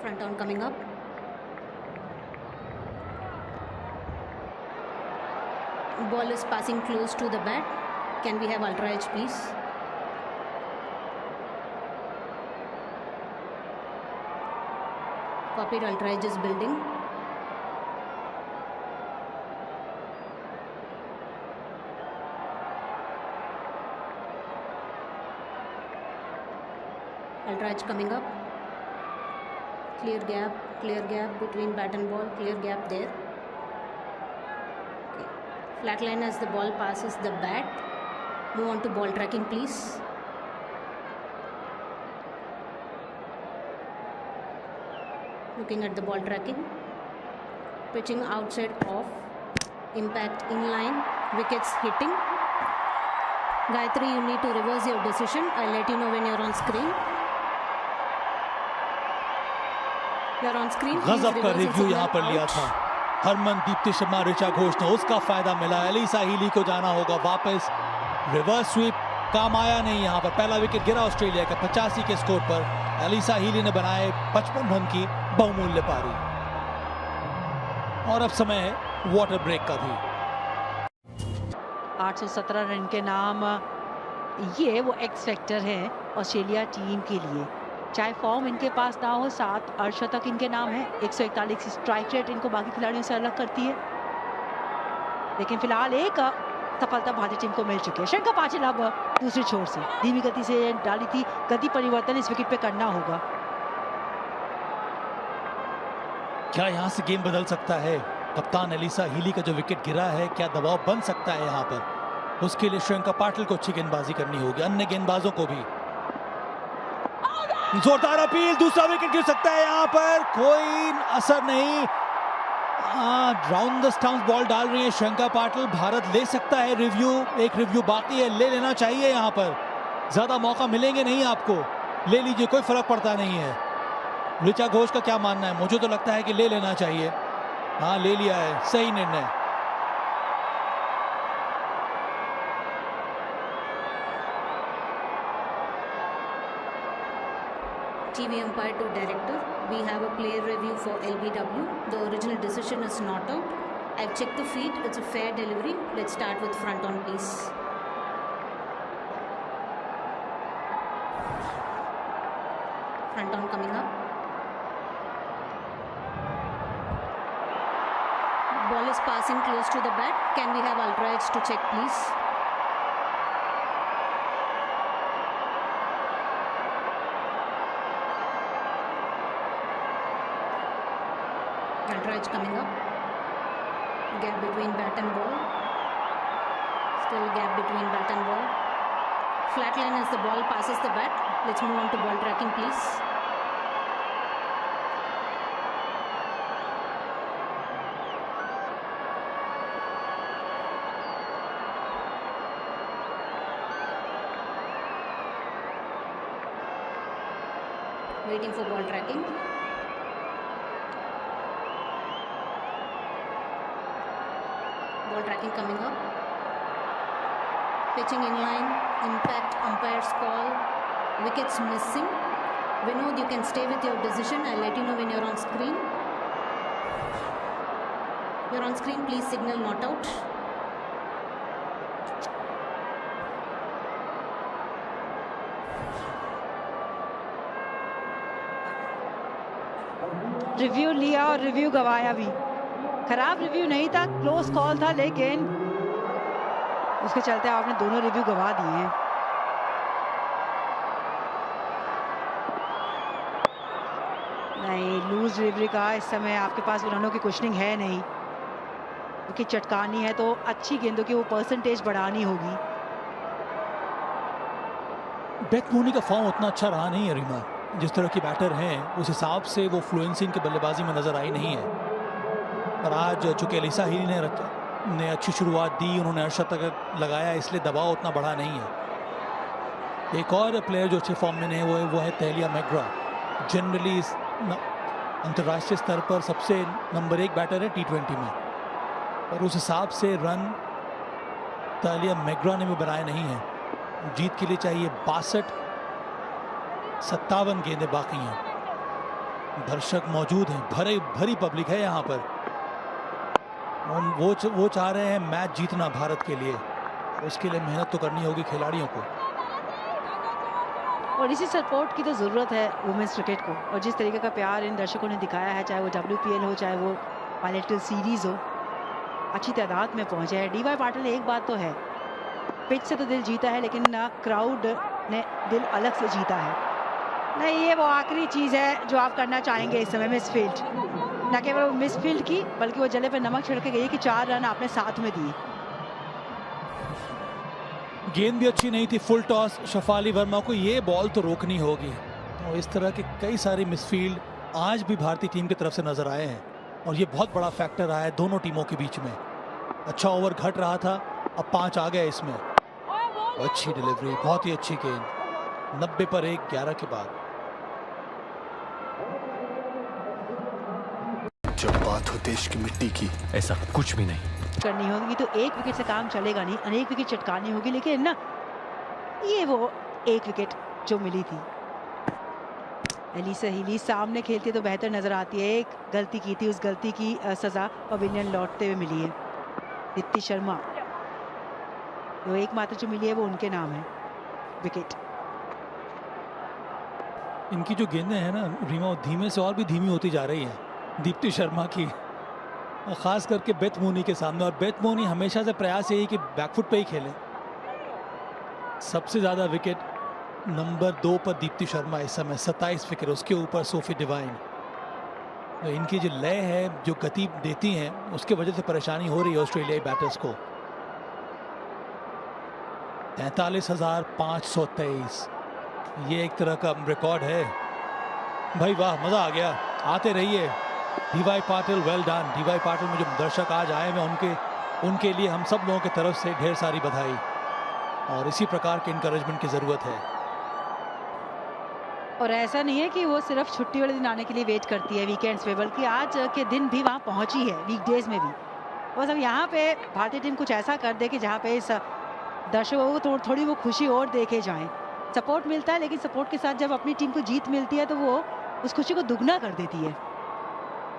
Front on coming up. Ball is passing close to the bat. Can we have ultra edge, please? Copied, ultra edge is building. Ultra edge coming up. Clear gap between bat and ball, clear gap there. Okay. Flat line as the ball passes the bat. Move on to ball tracking, please. Looking at the ball tracking. Pitching outside off. Impact inline. Wickets hitting. Gayatri, you need to reverse your decision. I'll let you know when you're on screen. You're on screen. गजब का review यहाँ पर लिया था हरमन, दीप्ति शर्मा, ऋचा घोष ने, उसका फायदा मिला। एलिसा हीली को जाना होगा वापस। रिवर्स स्वीप काम आया नहीं यहाँ पर। पहला विकेट गिरा ऑस्ट्रेलिया का 85 के स्कोर पर। एलिसा हीली ने बनाए 55 रन की बहुमूल्य पारी। और अब समय है वाटर ब्रेक का भी। 817 रन के नाम, ये वो एक्स फैक्टर है ऑस्ट्रेलिया टीम के लिए। चाहे फॉर्म इनके पास ना हो, 7 अर्धशतक इनके नाम है, 141 स्ट्राइक रेट इनको बाकी खिलाड़ियों से अलग करती है। लेकिन फिलहाल एक सफलता भारतीय टीम को मिल चुकी है। शंका पाटिल अब दूसरी छोर से धीमी गति से डाली थी, गति परिवर्तन इस विकेट पे करना होगा। क्या यहाँ से गेम बदल सकता है? कप्तान एलिसा हीली का जो विकेट गिरा है, क्या दबाव बन सकता है यहाँ पर? उसके लिए श्रीलंका पाटिल को अच्छी गेंदबाजी करनी होगी, अन्य गेंदबाजों को भी। जोरदार अपील, दूसरा विकेट गिर सकता है यहाँ पर, कोई असर नहीं। राउंड द स्टंप्स बॉल डाल रही है श्रीलंका पाटिल। भारत ले सकता है रिव्यू, एक रिव्यू बाकी है, ले लेना चाहिए। यहाँ पर ज्यादा मौका मिलेंगे नहीं आपको, ले लीजिए, कोई फर्क पड़ता नहीं है। ऋचा घोष का क्या मानना है? मुझे तो लगता है कि ले लेना चाहिए। हाँ, ले लिया है, सही निर्णय। TV umpire to director. We have a player review for LBW. The original decision is not out. I've checked the feed. It's a fair delivery. Let's start with front on, please. Front on coming up. Ball is passing close to the bat. Can we have Altraj to check, please? Altraj coming up. Gap between bat and ball. Still a gap between bat and ball. Flat line as the ball passes the bat. Let's move on to ball tracking, please. Waiting for ball tracking. Ball tracking coming up. Pitching in line. Impact. Umpire's call. Wickets missing. Vinod, you can stay with your decision. I'll let you know when you're on screen. You're on screen. Please signal not out. Review लिया और review गवाया भी। खराब review नहीं था, close call था, लेकिन उसके चलते आपने दोनों रिव्यू गवा दिए हैं। नहीं, लूज डिलीवरी का इस समय आपके पास रनों की कुशनिंग है नहीं, क्योंकि चटकानी है तो अच्छी गेंदों की वो परसेंटेज बढ़ानी होगी। बेथ मोनी का फॉर्म उतना अच्छा रहा नहीं है रीमा, जिस तरह की बैटर हैं उस हिसाब से वो फ्लुएंसी इनके बल्लेबाजी में नजर आई नहीं है। और आज चूंकि एलिसा हील ने अच्छी शुरुआत दी, उन्होंने अर्शतक लगाया, इसलिए दबाव उतना बढ़ा नहीं है। एक और प्लेयर जो अच्छे फॉर्म में है वो है तहलिया मैग्रा। जनरली अंतर्राष्ट्रीय स्तर पर सबसे नंबर 1 बैटर है T20 में, और उस हिसाब से रन तहलिया मैग्रा ने भी बनाए नहीं हैं। जीत के लिए चाहिए 57 गेंदें बाकी हैं। दर्शक मौजूद हैं, भरी पब्लिक है यहाँ पर। वो चाह रहे हैं मैच जीतना भारत के लिए, उसके लिए मेहनत तो करनी होगी खिलाड़ियों को, और इसी सपोर्ट की तो ज़रूरत है वुमेन्स क्रिकेट को। और जिस तरीके का प्यार इन दर्शकों ने दिखाया है, चाहे वो WPL हो, चाहे वो बायलैटरल सीरीज़ हो, अच्छी तादाद में पहुंचे हैं। DY पाटिल ने एक बात तो है, पिच से तो दिल जीता है, लेकिन क्राउड ने दिल अलग से जीता है। नहीं, ये वो आखिरी चीज़ है जो आप करना चाहेंगे इस समय, मिसफील्ड। न केवल वो मिसफील्ड की, बल्कि वो जले पे नमक छिड़के गई कि 4 रन आपने साथ में दिए। गेंद भी अच्छी नहीं थी, फुल टॉस शफाली वर्मा को, ये बॉल तो रोकनी होगी। और इस तरह के कई सारे मिसफील्ड आज भी भारतीय टीम की तरफ से नजर आए हैं, और ये बहुत बड़ा फैक्टर रहा है दोनों टीमों के बीच में। अच्छा ओवर घट रहा था, अब 5 आ गए इसमें। अच्छी डिलीवरी, बहुत ही अच्छी गेंद, 90 पर 1, 11 के बाद। जब बात हो देश की मिट्टी की, ऐसा कुछ भी नहीं करनी होगी तो एक विकेट से काम चलेगा नहीं, अनेक विकेट चटकानी होगी। लेकिन ना, ये वो एक विकेट जो मिली थी, एलिसा हीली सामने खेलती तो बेहतर नजर आती है। एक गलती की थी, उस गलती की सजा पवेलियन लौटते हुए मिली है। दीप्ति शर्मा, वो एकमात्र जो मिली है वो उनके नाम है, विकेट। इनकी जो गेंदें हैं ना रीमा, धीमे से और भी धीमी होती जा रही हैं दीप्ति शर्मा की, और ख़ास करके बेथ मोनी के सामने। और बेथ मोनी हमेशा से प्रयास यही कि बैकफुट पे ही खेले। सबसे ज़्यादा विकेट नंबर 2 पर दीप्ति शर्मा इस समय 27 विकेट, उसके ऊपर सोफी डिवाइन। तो इनकी जो लय है, जो गति देती हैं, उसके वजह से परेशानी हो रही है ऑस्ट्रेलियाई बैटर्स को। 43,523 ये एक तरह का रिकॉर्ड है भाई। वाह, मज़ा आ गया। आते रहिए। DY Patil, well done. DY Patil में जो दर्शक आज आए हैं उनके लिए हम सब लोगों की तरफ से ढेर सारी बधाई, और इसी प्रकार के इंकरेजमेंट की ज़रूरत है। और ऐसा नहीं है कि वो सिर्फ छुट्टी वाले दिन आने के लिए वेट करती है वीकेंड्स पे, बल्कि आज के दिन भी वहाँ पहुँची है, वीकडेज में भी। बस अब यहाँ पे भारतीय टीम कुछ ऐसा कर दे कि जहाँ पे इस दर्शकों को थोड़ी वो खुशी और देखे जाएं। सपोर्ट मिलता है, लेकिन सपोर्ट के साथ जब अपनी टीम को जीत मिलती है तो वो उस खुशी को दुगना कर देती है।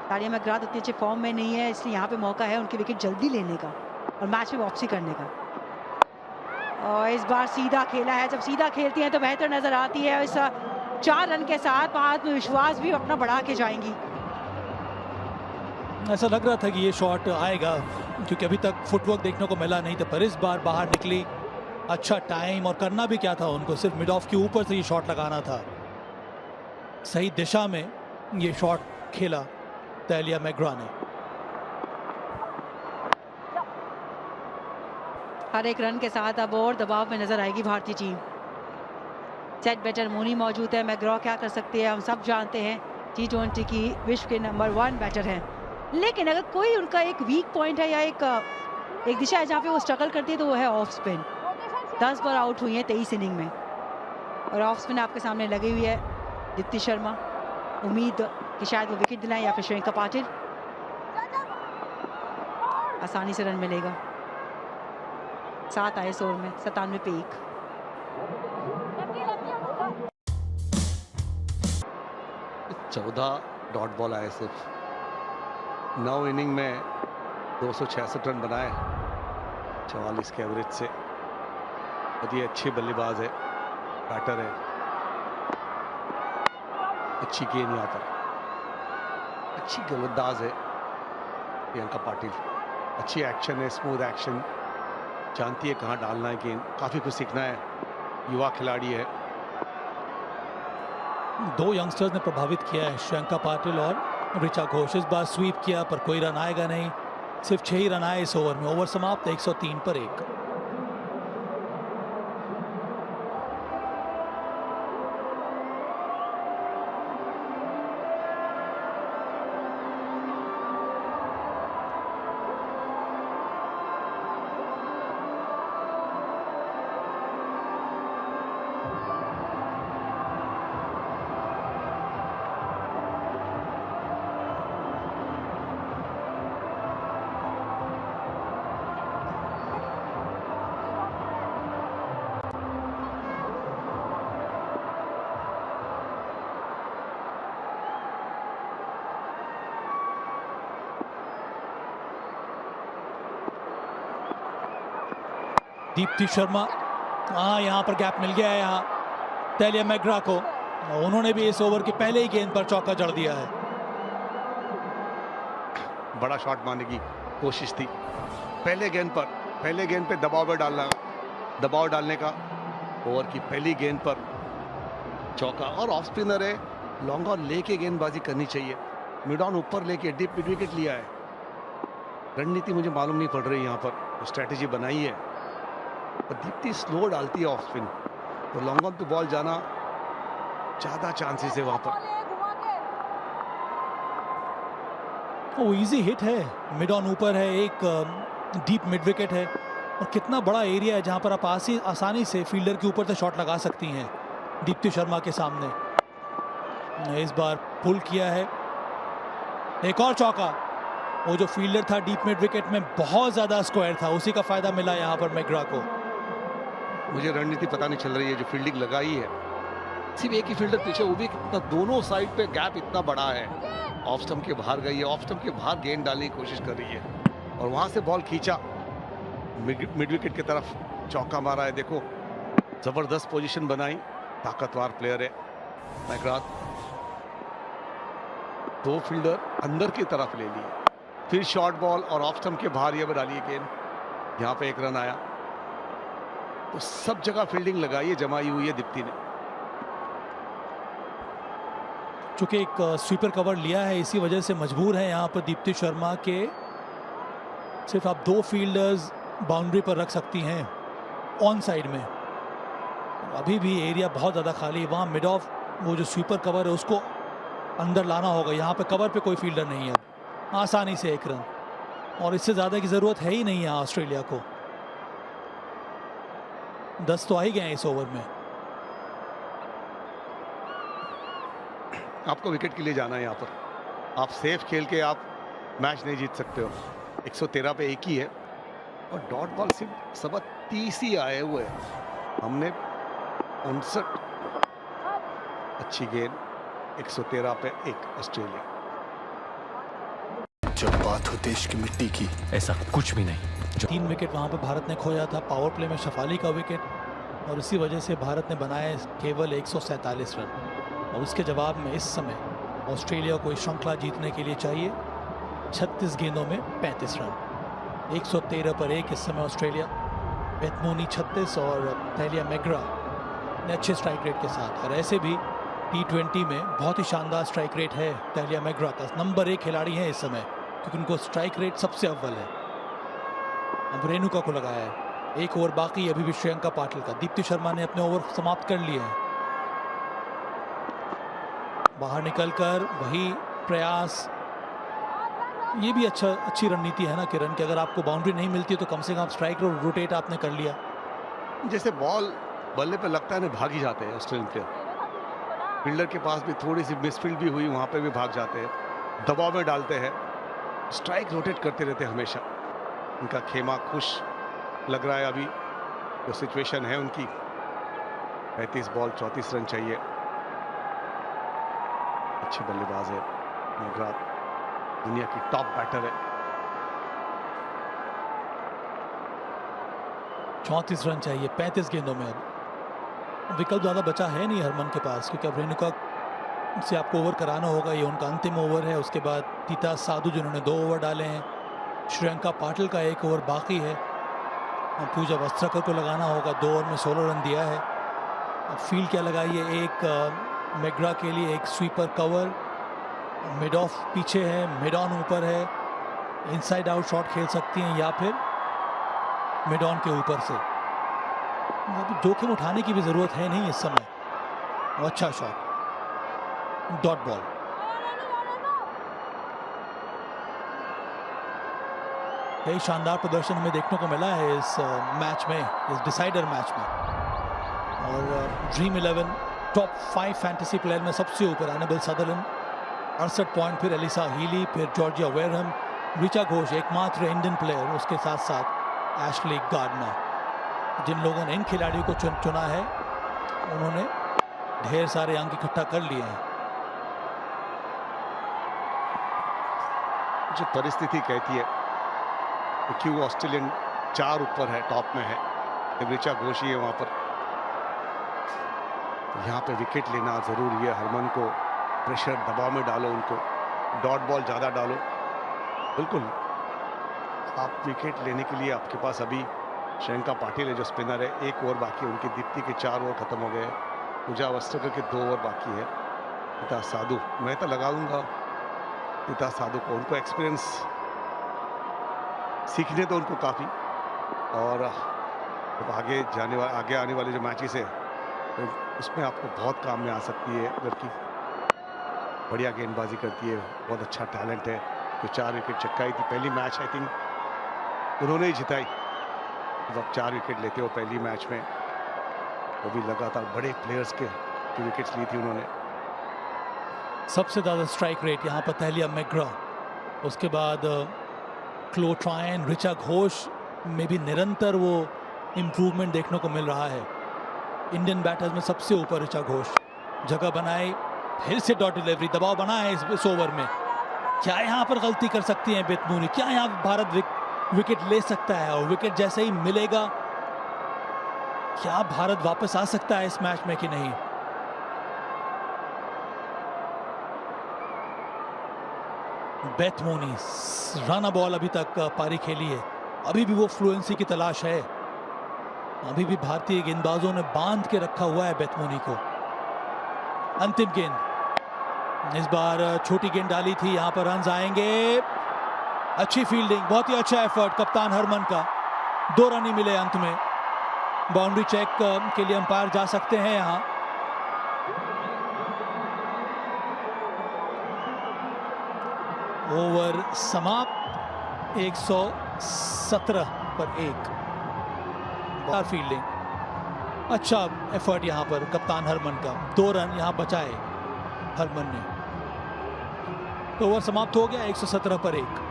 तालिया मैकग्राथ उतनी अच्छे फॉर्म में नहीं है, इसलिए यहाँ पे मौका है उनकी विकेट जल्दी लेने का और मैच में वापसी करने का। और इस बार सीधा खेला है। जब सीधा खेलती हैं तो बेहतर नजर आती है। इस 4 रन के साथ आत्मविश्वास भी अपना बढ़ा के जाएंगी। ऐसा लग रहा था कि ये शॉट आएगा, क्योंकि अभी तक फुटवर्क देखने को मिला नहीं था, पर इस बार बाहर निकली। अच्छा टाइम, और करना भी क्या था उनको, सिर्फ मिड ऑफ के ऊपर से ये शॉट लगाना था। सही दिशा में ये शॉट खेला तालिया मैकग्रा ने। हर एक रन के साथ अब और दबाव में नजर आएगी भारतीय टीम। सेट बैटर मूनी मौजूद है। मैकग्रा क्या कर सकती है हम सब जानते हैं, T20 की विश्व के नंबर 1 बैटर हैं। लेकिन अगर कोई उनका एक वीक पॉइंट है या एक दिशा है जहाँ पे वो स्ट्रगल करती है तो वो है ऑफ स्पिन। 10 बार आउट हुई है 23 इनिंग में, और ऑफ स्पिन आपके सामने लगी हुई है दीप्ति शर्मा। उम्मीद कि शायद वो विकेट दिलाएं या फिर श्रेयंका पाटिल। आसानी से रन मिलेगा। 7 आए इस ओवर में, 97 पे 1। चौदह डॉट बॉल आए सिर्फ। 9 इनिंग में 266 रन बनाए, 44 के एवरेज से। और ये अच्छी बल्लेबाज है, बैटर है। अच्छी गेंद यहाँ पर, अच्छी गेंदबाज है प्रियंका पाटिल। अच्छी एक्शन है, स्मूथ एक्शन, जानती है कहाँ डालना है गेंद। काफी कुछ सीखना है, युवा खिलाड़ी है। 2 यंगस्टर्स ने प्रभावित किया है, श्रेयंका पाटिल और ऋचा घोष। इस बार स्वीप किया पर कोई रन आएगा नहीं, सिर्फ 6 ही रन आए इस ओवर में। ओवर समाप्त 103 पर 1। दीप्ति शर्मा, यहाँ पर गैप मिल गया है यहाँ तालिया मैकग्रा को। उन्होंने भी इस ओवर की पहले ही गेंद पर चौका जड़ दिया है। बड़ा शॉट मारने की कोशिश थी पहले गेंद पे दबाव डालने का। ओवर की पहली गेंद पर चौका, और ऑफ स्पिनर है, लॉन्ग ऑन लेके गेंदबाजी करनी चाहिए। मिड ऑन ऊपर लेके डीप मिड विकेट लिया है। रणनीति मुझे मालूम नहीं पड़ रही यहाँ पर, स्ट्रेटेजी बनाई है। और दीप्ति स्लो डालती है ऑफ स्पिन, तो लॉन्ग ऑन पे बॉल जाना ज्यादा चांसेस है वहां पर। वो इजी हिट है, मिड ऑन ऊपर है, एक डीप मिड विकेट है, और कितना बड़ा एरिया है जहां पर आप आसानी से फील्डर के ऊपर से शॉट लगा सकती हैं दीप्ति शर्मा के सामने। इस बार पुल किया है, एक और चौका। वो जो फील्डर था डीप मिड विकेट में बहुत ज्यादा स्क्वायर था, उसी का फायदा मिला यहाँ पर मैकग्रा को। मुझे रणनीति पता नहीं चल रही है, जो फील्डिंग लगाई है सिर्फ एक ही फील्डर पीछे, वो भी कितना, दोनों साइड पे गैप इतना बड़ा है। ऑफ स्टंप के बाहर गई है, ऑफ स्टंप के बाहर गेंद डालने की कोशिश कर रही है, और वहां से बॉल खींचा, मिड विकेट की तरफ चौका मारा है। देखो जबरदस्त पोजीशन बनाई, ताकतवर प्लेयर है मैकग्रा। 2 फील्डर अंदर की तरफ ले लिए, फिर शॉर्ट बॉल और ऑफ स्टंप के बाहर ये डाली गेंद। यहाँ पे 1 रन आया। तो सब जगह फील्डिंग लगाई है, जमाई हुई है दीप्ति ने। चूंकि एक स्वीपर कवर लिया है, इसी वजह से मजबूर है यहाँ पर दीप्ति शर्मा के सिर्फ आप 2 फील्डर्स बाउंड्री पर रख सकती हैं। ऑन साइड में। अभी भी एरिया बहुत ज़्यादा खाली है, वहाँ मिड ऑफ वो जो स्वीपर कवर है उसको अंदर लाना होगा। यहाँ पे कवर पे कोई फील्डर नहीं है, आसानी से 1 रन, और इससे ज़्यादा की ज़रूरत है ही नहीं है ऑस्ट्रेलिया को। 10 तो आ ही गए हैं इस ओवर में। आपको विकेट के लिए जाना है यहाँ पर, आप सेफ खेल के आप मैच नहीं जीत सकते हो। 113 पे 1 ही है और डॉट बॉल सिर्फ 30 ही आए हुए हैं। हमने 59, अच्छी गेंद, 113 पे 1 ऑस्ट्रेलिया। जब बात हो देश की मिट्टी की, ऐसा कुछ भी नहीं। 3 विकेट वहाँ पर भारत ने खोया था, पावर प्ले में शफाली का विकेट, और इसी वजह से भारत ने बनाए केवल 147 रन। और उसके जवाब में इस समय ऑस्ट्रेलिया को इस श्रृंखला जीतने के लिए चाहिए 36 गेंदों में 35 रन। 113 पर 1 इस समय ऑस्ट्रेलिया। बेथ मूनी 36 और तैलिया मैग्रा ने अच्छे स्ट्राइक रेट के साथ, और ऐसे भी T20 में बहुत ही शानदार स्ट्राइक रेट है तैलिया मैग्रा का। नंबर 1 खिलाड़ी है इस समय, क्योंकि उनको स्ट्राइक रेट सबसे अव्वल है। अब रेणुका को लगाया है, 1 ओवर बाकी अभी भी श्रेयंका पाटिल का। दीप्ति शर्मा ने अपने ओवर समाप्त कर लिए हैं। बाहर निकलकर वही प्रयास, ये भी अच्छी रणनीति है ना किरण, कि अगर आपको बाउंड्री नहीं मिलती तो कम से कम स्ट्राइक रोटेट आपने कर लिया। जैसे बॉल बल्ले पे लगता है ना, भाग ही जाते हैं ऑस्ट्रेलियन प्लेयर। फील्डर के पास भी थोड़ी सी मिसफील्ड भी हुई, वहां पे भी भाग जाते हैं, दबाव में डालते हैं, स्ट्राइक रोटेट करते रहते हैं हमेशा। उनका खेमा खुश लग रहा है अभी, जो सिचुएशन है उनकी। 35 बॉल 34 रन चाहिए। अच्छे बल्लेबाज है मैग्रा, दुनिया की टॉप बैटर है। 34 रन चाहिए 35 गेंदों में। अब विकल्प ज़्यादा बचा है नहीं हरमन के पास, क्योंकि अब रेणुका से आपको ओवर कराना होगा, ये उनका अंतिम ओवर है। उसके बाद तीता साधु जिन्होंने 2 ओवर डाले हैं, श्रेयंका पाटिल का 1 ओवर बाकी है। अब पूजा वस्त्रकर को लगाना होगा, 2 ओवर में 16 रन दिया है। अब फील्ड क्या लगाइए, एक मैग्रा के लिए एक स्वीपर कवर, मिड ऑफ पीछे है, मिड ऑन ऊपर है, इनसाइड आउट शॉट खेल सकती हैं या फिर मिड ऑन के ऊपर से। जोखिम उठाने की भी जरूरत है नहीं इस समय। अच्छा शॉट, डॉट बॉल। कई शानदार प्रदर्शन हमें देखने को मिला है इस मैच में, इस डिसाइडर मैच में। और ड्रीम 11 टॉप 5 फैंटेसी प्लेयर में सबसे ऊपर एनाबेल सदरलैंड 68 पॉइंट, फिर एलिसा हीली, फिर जॉर्जिया वेरहम, ऋचा घोष एकमात्र इंडियन प्लेयर, उसके साथ साथ एशली गार्डनर। जिन लोगों ने इन खिलाड़ियों को चुना है उन्होंने ढेर सारे अंक इकट्ठा कर लिए हैं। जो परिस्थिति कहती है तो क्यों ऑस्ट्रेलियन 4 ऊपर है, टॉप में है, ऋचा घोष ही है वहां पर। यहाँ पे विकेट लेना जरूरी है। हरमन को प्रेशर, दबाव में डालो उनको, डॉट बॉल ज़्यादा डालो। बिल्कुल, आप विकेट लेने के लिए आपके पास अभी श्रेयंका पाटिल है जो स्पिनर है, 1 ओवर बाकी है उनकी। दीप्ति के 4 ओवर खत्म हो गए, पूजा वस्त्रकर के 2 ओवर बाकी है। तीता साधु, मैं तो लगाऊंगा तीता साधु को, उनको एक्सपीरियंस सीखने तो उनको काफ़ी, और आगे आने वाले जो मैचेस है तो उसमें आपको बहुत काम में आ सकती है। लड़की बढ़िया गेंदबाजी करती है, बहुत अच्छा टैलेंट है। तो 4 विकेट चटकाई थी पहली मैच, आई थिंक उन्होंने ही जिताई। जब 4 विकेट लेते हो पहली मैच में, वो भी लगातार बड़े प्लेयर्स के विकेट्स ली थी उन्होंने। सबसे ज़्यादा स्ट्राइक रेट यहाँ पर तैलिया मैग्रा, उसके बाद क्लो ट्रायन, ऋचा घोष में भी निरंतर वो इम्प्रूवमेंट देखने को मिल रहा है। इंडियन बैटर्स में सबसे ऊपर ऋचा घोष। जगह बनाए, फिर से डॉट डिलीवरी, दबाव बना है इस ओवर में। क्या यहाँ पर गलती कर सकती है बेथ मूनी? क्या यहाँ भारत विकेट ले सकता है? और विकेट जैसे ही मिलेगा, क्या भारत वापस आ सकता है इस मैच में कि नहीं? बेथ मूनी राना बॉल अभी तक पारी खेली है, अभी भी वो फ्लुएंसी की तलाश है। अभी भी भारतीय गेंदबाजों ने बांध के रखा हुआ है बेथ मूनी को। अंतिम गेंद, इस बार छोटी गेंद डाली थी, यहां पर रन आएंगे। अच्छी फील्डिंग, बहुत ही अच्छा एफर्ट कप्तान हरमन का। 2 रन ही मिले अंत में। बाउंड्री चेक के लिए अंपायर जा सकते हैं यहाँ। ओवर समाप्त, 117 पर 1। फील्डिंग, अच्छा एफर्ट यहाँ पर कप्तान हरमन का, 2 रन यहाँ बचाए हरमन ने। तो ओवर समाप्त हो गया 117 पर 1।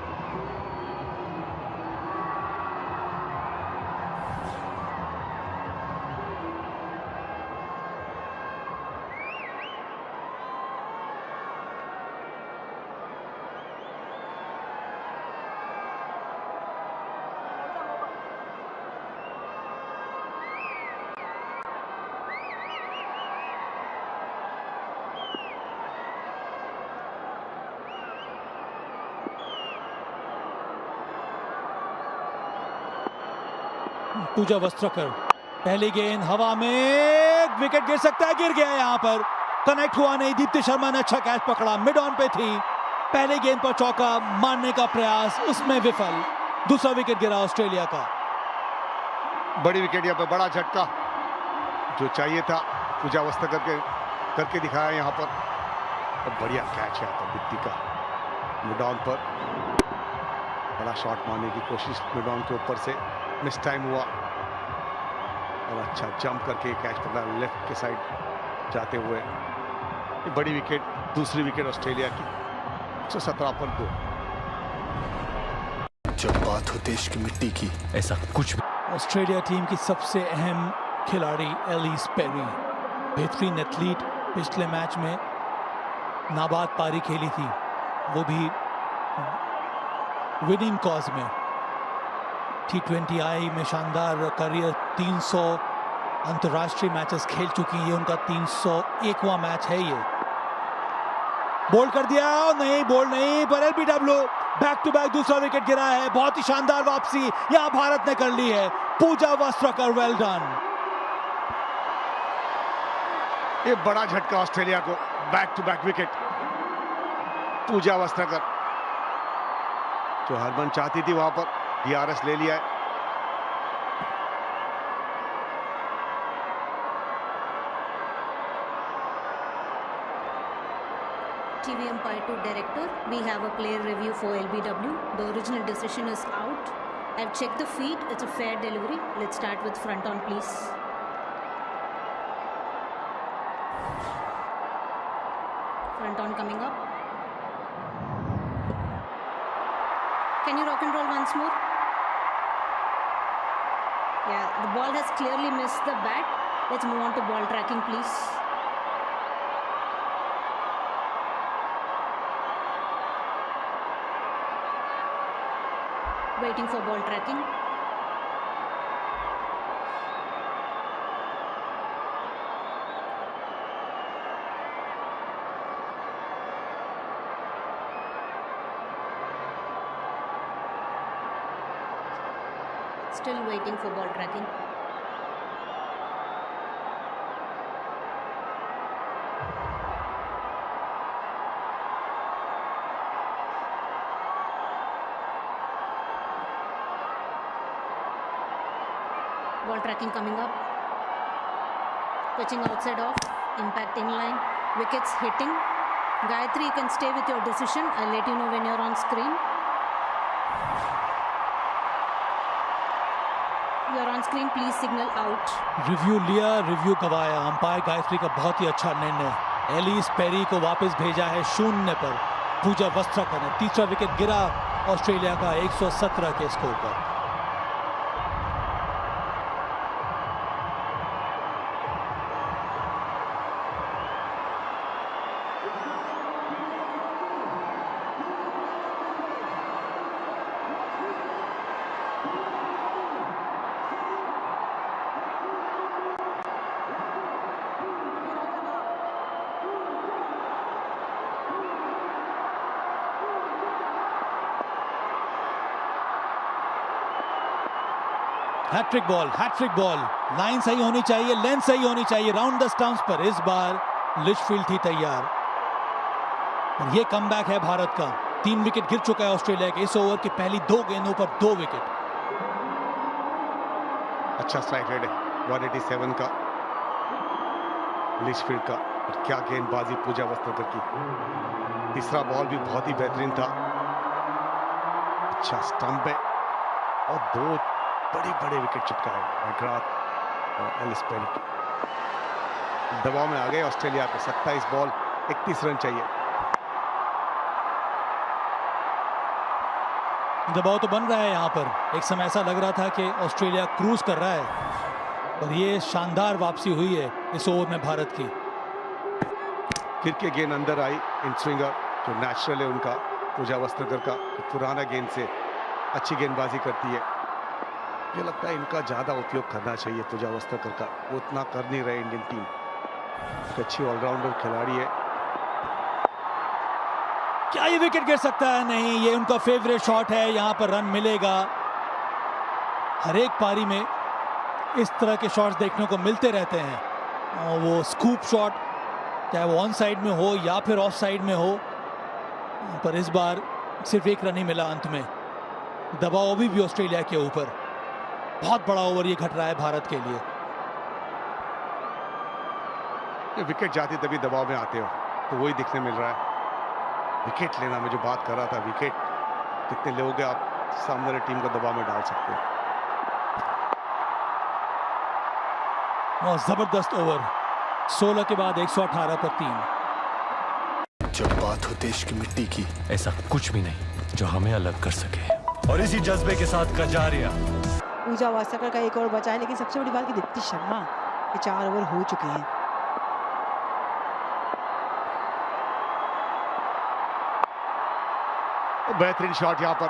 पूजा वस्त्रकर, पहली गेंद हवा में, विकेट गिर सकता है, गिर गया यहाँ पर, कनेक्ट हुआ नहीं। दीप्ति शर्मा ने अच्छा कैच पकड़ा, मिड ऑन पे थी, पहले गेंद पर चौका मारने का प्रयास, उसमें विफल। दूसरा विकेट गिरा ऑस्ट्रेलिया का। बड़ी विकेट यहाँ पर, बड़ा झटका जो चाहिए था पूजा वस्त्रकर करके दिखाया यहाँ पर। और बढ़िया कैच यहाँ पर दीप्ति का, मिड ऑन पर बड़ा शॉट मारने की कोशिश, मिड ऑन के ऊपर से मिस टाइम हुआ और अच्छा जंप करके कैच पकड़ा लेफ्ट के साइड जाते हुए। ये बड़ी विकेट, दूसरी विकेट ऑस्ट्रेलिया की, 117 पर 2। जब बात हो देश की मिट्टी की, ऐसा कुछ भी। ऑस्ट्रेलिया टीम की सबसे अहम खिलाड़ी एलिस पेरी, बेहतरीन एथलीट, पिछले मैच में नाबाद पारी खेली थी, वो भी विनिंग कॉज में। T20I में शानदार करियर, 300 अंतर्राष्ट्रीय मैचेस खेल चुकी है, उनका 301वां मैच है ये। बोल्ड कर दिया, नहीं बोल्ड नहीं, पर LBW बैक टू बैक दूसरा विकेट गिरा है। बहुत ही शानदार वापसी यहां भारत ने कर ली है। पूजा वस्त्रकर, वेल डन। ये बड़ा झटका ऑस्ट्रेलिया को, बैक टू बैक विकेट पूजा वस्त्रकर, जो हरमन चाहती थी वहां पर DRS ले लिया है। TV umpire to director, we have a player review for LBW. The original decision is out. I've checked the feed, it's a fair delivery. Let's start with front on, please. Front on coming up. Can you rock and roll once more? Yeah, the ball has clearly missed the bat. Let's move on to ball tracking, please. Waiting for ball tracking. Still waiting for ball tracking. Ball tracking coming up. Pitching outside off. Impact inline. Wickets hitting. Gayatri, you can stay with your decision. I'll let you know when you're on screen. You're on screen, please signal out. Review लिया, review गवाया। Umpire Gayatri का बहुत ही अच्छा निर्णय। Ellyse Perry को वापस भेजा है 0 पर। पूजा वस्त्रकर ने तीसरा विकेट गिरा ऑस्ट्रेलिया का 117 के स्कोर पर। हैट्रिक बॉल, लाइन सही होनी चाहिए, लेंथ सही होनी चाहिए, राउंड द स्टंप्स पर। इस बार लिचफील्ड थी तैयार और ये कमबैक है भारत का। 3 विकेट गिर चुका है ऑस्ट्रेलिया के इस ओवर की पहली 2 गेंदों पर 2 विकेट। अच्छा स्ट्राइक रेट है। 187 का लिचफील्ड का। और क्या गेंदबाजी पूजा वस्त्रकर की। तीसरा बॉल भी बहुत ही बेहतरीन था। अच्छा स्टंप है और दो बड़े विकेट चटकाए मैकग्राथ और एलिस पेरी। दबाव में आ गए ऑस्ट्रेलिया पे। 27 बॉल 31 रन चाहिए। दबाव तो बन रहा है यहाँ पर। एक समय ऐसा लग रहा था कि ऑस्ट्रेलिया क्रूज कर रहा है, और ये शानदार वापसी हुई है इस ओवर में भारत की। फिर के गेंद अंदर आई इन स्विंगर जो नेचुरल है उनका, पूजा वस्त्रकर का, जो पुराना गेंद से अच्छी गेंदबाजी करती है। मुझे लगता है इनका ज्यादा उपयोग करना चाहिए पूजा वस्त्रकर का। वो उतना कर नहीं रहे इंडियन टीम। एक अच्छी ऑलराउंडर खिलाड़ी है। क्या ये विकेट गिर सकता है? नहीं, ये उनका फेवरेट शॉट है। यहाँ पर रन मिलेगा। हर एक पारी में इस तरह के शॉट्स देखने को मिलते रहते हैं, और वो स्कूप शॉट चाहे वो ऑन साइड में हो या फिर ऑफ साइड में हो, पर इस बार सिर्फ एक रन ही मिला अंत में। दबाव अभी भी ऑस्ट्रेलिया के ऊपर। बहुत बड़ा ओवर ये घट रहा है भारत के लिए। विकेट जाती तभी दबाव में आते हो, तो वही दिखने मिल रहा है। विकेट लेना में जो बात कर रहा था, विकेट कितने लोगे आप सामने वाली टीम को दबाव में डाल सकते हो। और जबरदस्त ओवर। 16 के बाद 118 पर 3। जब बात हो देश की मिट्टी की, ऐसा कुछ भी नहीं जो हमें अलग कर सके। और इसी जज्बे के साथ कजारिया। पूजा वस्त्रकर का एक ओवर बचा है, लेकिन सबसे बड़ी बात कि दीप्ति शर्मा के 4 ओवर हो चुके हैं। बेहतरीन शॉट यहाँ पर,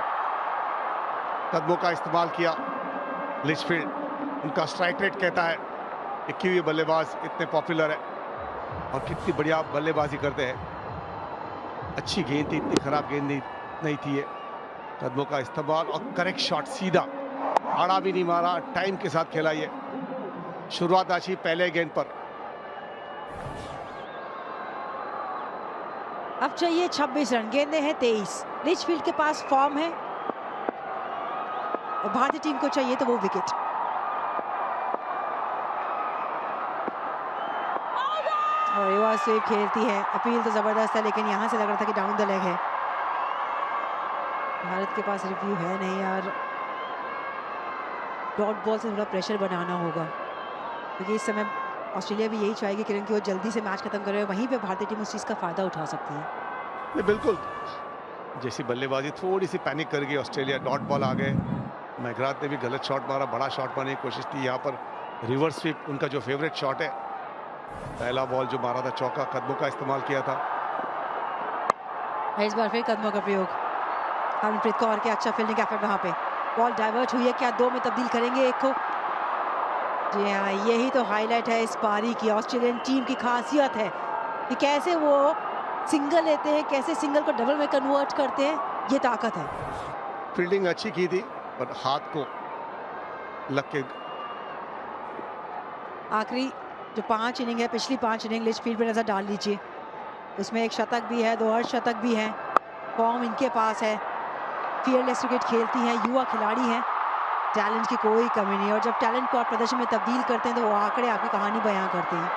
कदमों का इस्तेमाल किया लिचफील्ड। उनका स्ट्राइक रेट कहता है कि क्यों ये बल्लेबाज इतने पॉपुलर है और कितनी बढ़िया बल्लेबाजी करते हैं। अच्छी गेंद थी, इतनी खराब गेंद नहीं थी ये। कदमों का इस्तेमाल और करेक्ट शॉट, सीधा, आड़ा भी नहीं मारा, टाइम के साथ खेला ये। शुरुआत अच्छी पहले गेंद पर। अब चाहिए 26 रन, गेंदें हैं 23। लिचफील्ड के पास फॉर्म है और भारतीय टीम को चाहिए तो वो विकेट। और युवा स्वीप खेलती है। अपील तो जबरदस्त है, लेकिन यहां से लग रहा था कि डाउन द लेग है। भारत के पास रिव्यू है नहीं यार। डॉट बॉल से थोड़ा प्रेशर बनाना होगा, क्योंकि इस समय ऑस्ट्रेलिया भी यही चाहेगी कि वो जल्दी से मैच खत्म करे। वहीं पे भारतीय टीम उस चीज़ का फायदा उठा सकती है। बिल्कुल, जैसी बल्लेबाजी थोड़ी सी पैनिक कर गई ऑस्ट्रेलिया। डॉट बॉल आ गए। मैकग्राथ ने भी गलत शॉट मारा, बड़ा शॉट मारने की कोशिश थी। यहाँ पर रिवर्स स्वीप उनका जो फेवरेट शॉट है। पहला बॉल जो मारा था चौका, कदमों का इस्तेमाल किया था। इस बार फिर कदमों का प्रयोग। हरमनप्रीत कौर के अच्छा फील्डिंग एफर्ट वहाँ पे। बॉल डाइवर्ट हुई है, क्या 2 में तब्दील करेंगे एक को? जी हाँ, यही तो हाईलाइट है इस पारी की। ऑस्ट्रेलियन टीम की खासियत है कि कैसे वो सिंगल लेते हैं, कैसे सिंगल को डबल में कन्वर्ट करते हैं। ये ताकत है। फील्डिंग अच्छी की थी पर हाथ को लग के। आखिरी जो 5 इनिंग है, पिछली 5 इनिंग लिचफील्ड पे नजर डाल लीजिए। उसमें एक शतक भी है, 2 अर्धशतक भी हैं। फॉर्म इनके पास है। फियरलेस क्रिकेट खेलती हैं, युवा खिलाड़ी हैं। टैलेंट की कोई कमी नहीं। और जब टैलेंट को आप प्रदर्शन में तब्दील करते हैं तो वो आंकड़े आपकी कहानी बयां करते हैं।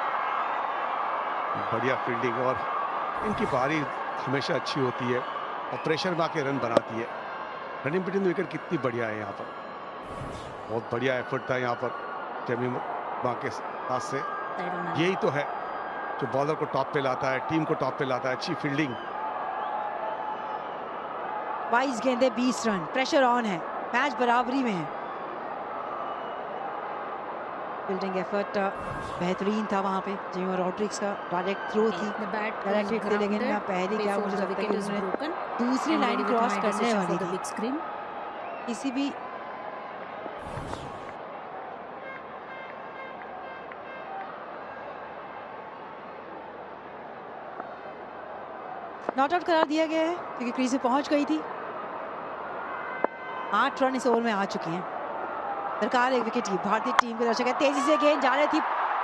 बढ़िया फील्डिंग, और इनकी पारी हमेशा अच्छी होती है और प्रेशर में आके रन बनाती है। रनिंग बिटवीन विकेट कितनी बढ़िया है यहाँ पर। बहुत बढ़िया एफर्ट था यहाँ पर जमीमा के साथ से। यही तो है जो बॉलर को टॉप पे लाता है, टीम को टॉप पे लाता है। अच्छी फील्डिंग। 22 गेंदे 20 रन, प्रेशर ऑन है, मैच बराबरी में है। फील्डिंग एफर्ट बेहतरीन था वहां पे। जिमी रॉड्रिक्स का डायरेक्ट थ्रो थी, डायरेक्ट हिट थी, लेकिन ना पहली क्या मुझे लगता है कि उन्होंने दूसरी लाइन क्रॉस करने वाली थी। किसी भी नॉट आउट करार दिया गया है क्योंकि क्रीज में पहुंच गई थी। 8 रन इस ओवर में आ चुके हैं। सरकार एक विकेट की। भारतीय टीम के दर्शक तेजी से गेंद जा रही थी,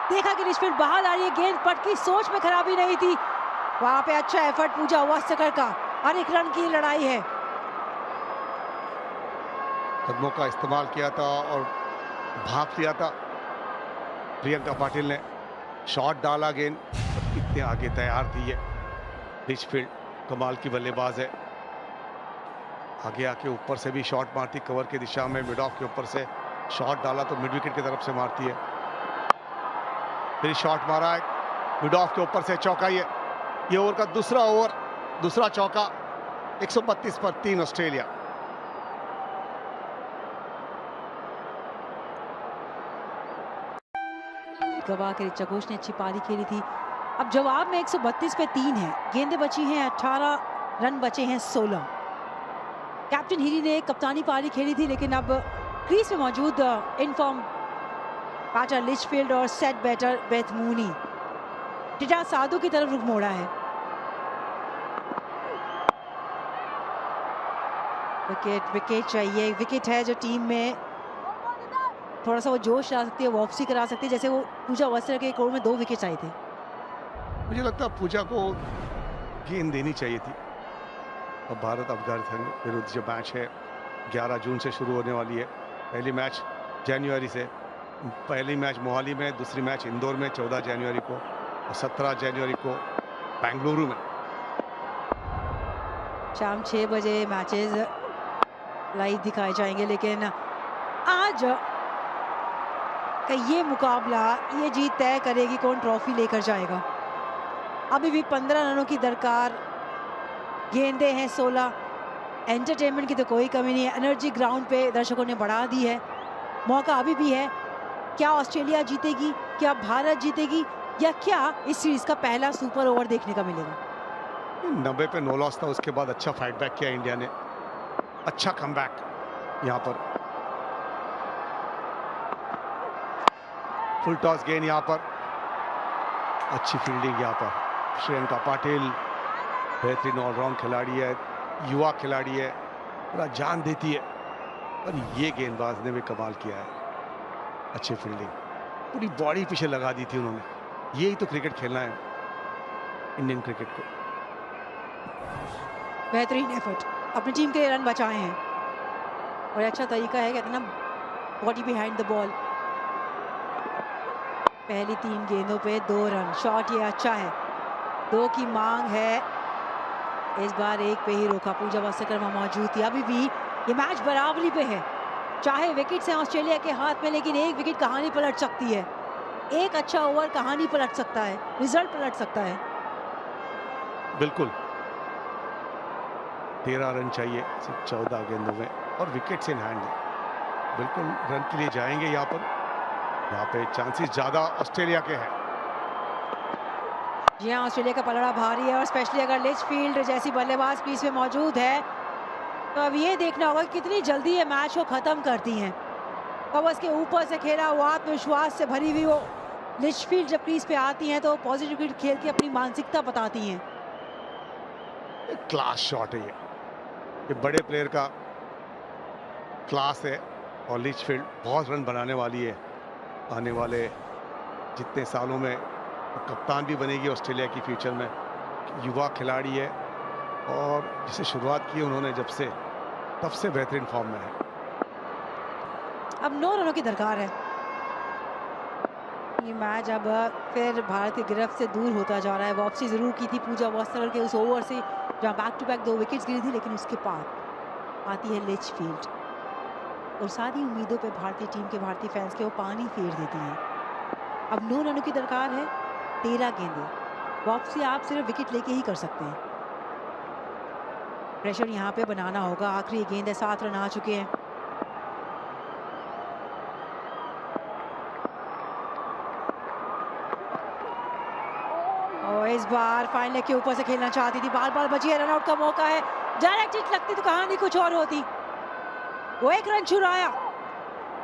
देखा कि लिचफील्ड बाहर आ रही है, गेंद पटकी, सोच में खराबी नहीं थी वहां पे। अच्छा एफर्ट पूजा वस्त्रकर का, हर एक रन की लड़ाई है। कदमों का इस्तेमाल किया था और भाग लिया था। प्रियंका पाटिल ने शॉट डाला, गेंद कितने आगे तैयार थी है। लिचफील्ड कमाल की बल्लेबाज है, आगे आके ऊपर से भी शॉट मारती, कवर की दिशा में मिड ऑफ के ऊपर से शॉट डाला तो मिड विकेट की तरफ से मारती है। फिर शॉट मारा है मिड ऑफ के ऊपर से, चौका। ये ओवर का दूसरा ओवर, दूसरा चौका। 132 पर 3 ऑस्ट्रेलिया। गवा के ऋचा घोष ने अच्छी पारी खेली थी। अब जवाब में 132 पे 3 है, गेंदें बची हैं 18, रन बचे हैं 16। कैप्टन हीरी ने कप्तानी पारी खेली थी, लेकिन अब क्रीज में मौजूद इनफॉर्म बैटर लिचफील्ड और set batter Beth Mooney Titas Sadhu की तरफ रुख मोड़ा है। विकेट चाहिए, विकेट है जो टीम में थोड़ा सा वो जोश ला सकती है, वापसी करा सकती है, जैसे वो पूजा वस्त्र के एक ओवर में 2 विकेट आए थे। मुझे लगता है पूजा को गेंद देनी चाहिए थी। अब भारत अफगानिस्तान विरुद्ध जो मैच है 11 जून से शुरू होने वाली है। पहली मैच जनवरी से, पहली मैच मोहाली में, दूसरी मैच इंदौर में 14 जनवरी को और 17 जनवरी को बेंगलुरु में। शाम 6 बजे मैचेस लाइव दिखाए जाएंगे, लेकिन आज का ये मुकाबला, ये जीत तय करेगी कौन ट्रॉफी लेकर जाएगा। अभी भी 15 रनों की दरकार, गेंदें हैं 16। एंटरटेनमेंट की तो कोई कमी नहीं है, एनर्जी ग्राउंड पे दर्शकों ने बढ़ा दी है। मौका अभी भी है, क्या ऑस्ट्रेलिया जीतेगी, क्या भारत जीतेगी, या क्या इस सीरीज का पहला सुपर ओवर देखने का मिलेगा। 90 पे 9 लॉस था, उसके बाद अच्छा फाइट बैक किया इंडिया ने, अच्छा कमबैक यहाँ पर। फुल टॉस गेंद यहाँ पर, अच्छी फील्डिंग यहाँ पर। प्रियंका पाटिल बेहतरीन ऑलराउंड खिलाड़ी है, युवा खिलाड़ी है, पूरा जान देती है, और ये गेंदबाज ने भी कमाल किया है। अच्छी फील्डिंग, पूरी बॉडी पीछे लगा दी थी उन्होंने। यही तो क्रिकेट खेलना है इंडियन क्रिकेट को। बेहतरीन एफर्ट, अपनी टीम के रन बचाए हैं और अच्छा तरीका है, कहते हैं ना, बॉडी बिहाइंड द बॉल। पहली 3 गेंदों पे 2 रन, शॉट ये अच्छा है, 2 की मांग है। इस बार 1 पे ही रोका, पूजा वास्कर वहाँ मौजूद थी। अभी भी ये मैच बराबरी पे है, चाहे विकेट्स हैं ऑस्ट्रेलिया के हाथ में, लेकिन एक विकेट कहानी पलट सकती है। एक अच्छा ओवर कहानी पलट सकता है, रिजल्ट पलट सकता है। बिल्कुल 13 रन चाहिए सिर्फ 14 गेंदों में, और विकेट्स इन हैंड है। बिल्कुल रन के लिए जाएंगे यहाँ पर, यहाँ पे चांसेस ज्यादा ऑस्ट्रेलिया के हैं। जी हाँ, ऑस्ट्रेलिया का पलड़ा भारी है, और स्पेशली अगर लिचफील्ड जैसी बल्लेबाज क्रीज में मौजूद है तो अब ये देखना होगा कितनी जल्दी ये मैच को खत्म करती हैं। कवर्स के ऊपर से खेला हुआ, आत्मविश्वास से भरी हुई वो लिचफील्ड जब क्रीज पे आती हैं तो पॉजिटिव क्रिकेट खेल की अपनी मानसिकता बताती हैं। क्लास शॉट है ये बड़े प्लेयर का क्लास है, और लिचफील्ड बहुत रन बनाने वाली है आने वाले जितने सालों में। कप्तान भी बनेगी ऑस्ट्रेलिया की फ्यूचर में, युवा खिलाड़ी है, और जिसे शुरुआत की उन्होंने जब से, तब से बेहतरीन फॉर्म में है। अब 9 रनों की दरकार है। ये मैच अब फिर भारत की गिरफ्त से दूर होता जा रहा है। वापसी जरूर की थी पूजा वास्कर के उस ओवर से जहां बैक टू बैक 2 विकेट्स गिरी थी, लेकिन उसके बाद आती है लिचफील्ड और सारी उम्मीदों पे भारतीय टीम के, भारतीय फैंस के वो पानी फेर देती हैं। अब 9 रनों की दरकार है, 13 गेंदें। वापसी आप सिर्फ विकेट लेके ही कर सकते हैं। प्रेशर यहाँ पे बनाना होगा। आखिरी गेंद है, 7 रन आ चुके हैं। और इस बार फाइनल के ऊपर से खेलना चाहती थी, बार बार बची है, रनआउट का मौका है। डायरेक्ट हिट लगती तो कहानी कुछ और होती। वो 1 रन चुराया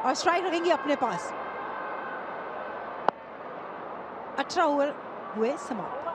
और स्ट्राइक रखेंगी अपने पास। 18 ओवर हुए समाप्त।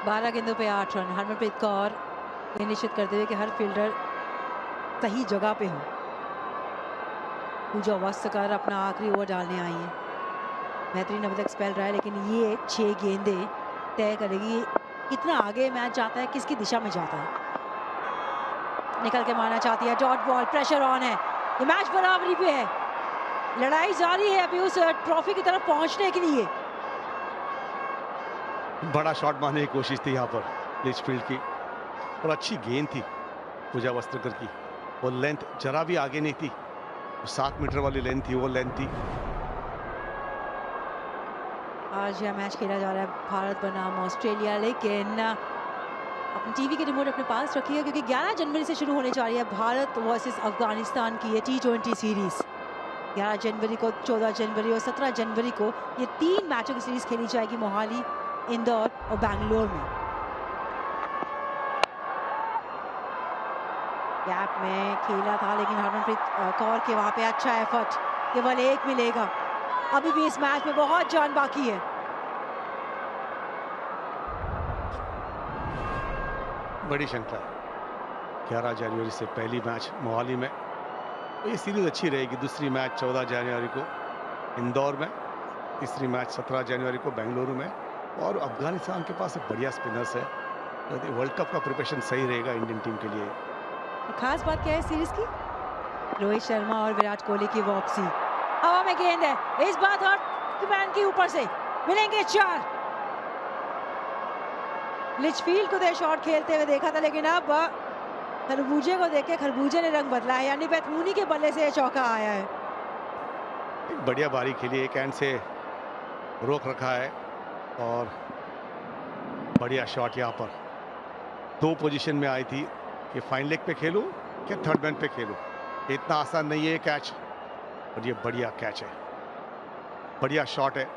12 गेंदों पे 8 रन। हरमनप्रीत कौर ये निश्चित करते हुए कि हर फील्डर सही जगह पे हो। पूजा वस्त्रकर अपना आखिरी ओवर डालने आई है। बेहतरीन अभी तक स्पेल रहा है, लेकिन ये 6 गेंदें तय करेगी कितना आगे मैच जाता है, किसकी दिशा में जाता है। निकल के मारना चाहती है, डॉट बॉल, प्रेशर ऑन है, ये मैच बराबरी पे है, लड़ाई जारी है अभी उस ट्रॉफी की तरफ पहुंचने के लिए। बड़ा शॉट मारने की कोशिश थी यहाँ पर लिचफील्ड की, और अच्छी गेंद थी पूजा वस्त्रकर की। वो लेंथ जरा भी आगे नहीं थी, 7 मीटर वाली लेंथ थी, वो लेंथ थी। आज यह मैच खेला जा रहा है भारत बनाम ऑस्ट्रेलिया, लेकिन अपनी टीवी के रिमोट अपने पास रखिए, क्योंकि 11 जनवरी से शुरू होने जा रही है भारत वर्सेस अफगानिस्तान की ये T20 सीरीज। 11 जनवरी को, 14 जनवरी और 17 जनवरी को ये 3 मैचों की सीरीज खेली जाएगी मोहाली, इंदौर और बैंगलोर में। गैप में खेला था, लेकिन हरमनप्रीत कौर के वहां पे अच्छा एफर्ट, केवल 1 मिलेगा। अभी भी इस मैच में बहुत जान बाकी है। बड़ी श्रृंखला 11 जनवरी से पहली मैच मोहाली में, ये सीरीज अच्छी रहेगी। दूसरी मैच 14 जनवरी को इंदौर में, तीसरी मैच 17 जनवरी को बेंगलुरु में। और अफगानिस्तान के पास एक बढ़िया स्पिनर्स है, वर्ल्ड कप का प्रिपरेशन सही रहेगा इंडियन टीम के लिए। खास बात क्या है सीरीज की? रोहित शर्मा और विराट कोहली की वापसी। हवा में गेंद है, इस बार थर्ड मैन के ऊपर से मिलेंगे 4। लिचफील्ड को दे शॉट खेलते हुए देखा था, लेकिन अब खरबूजे को देख के खरबूजे ने रंग बदला है, यानी बैतमूनी के बल्ले से चौका आया है। बढ़िया बारी खेली, एक हैंड से रोक रखा है, और बढ़िया शॉट यहाँ पर। 2 पोजीशन में आई थी कि फाइन लेग पे खेलूं कि थर्ड मैन पे खेलूं। इतना आसान नहीं है कैच, और ये बढ़िया कैच है, बढ़िया शॉट है,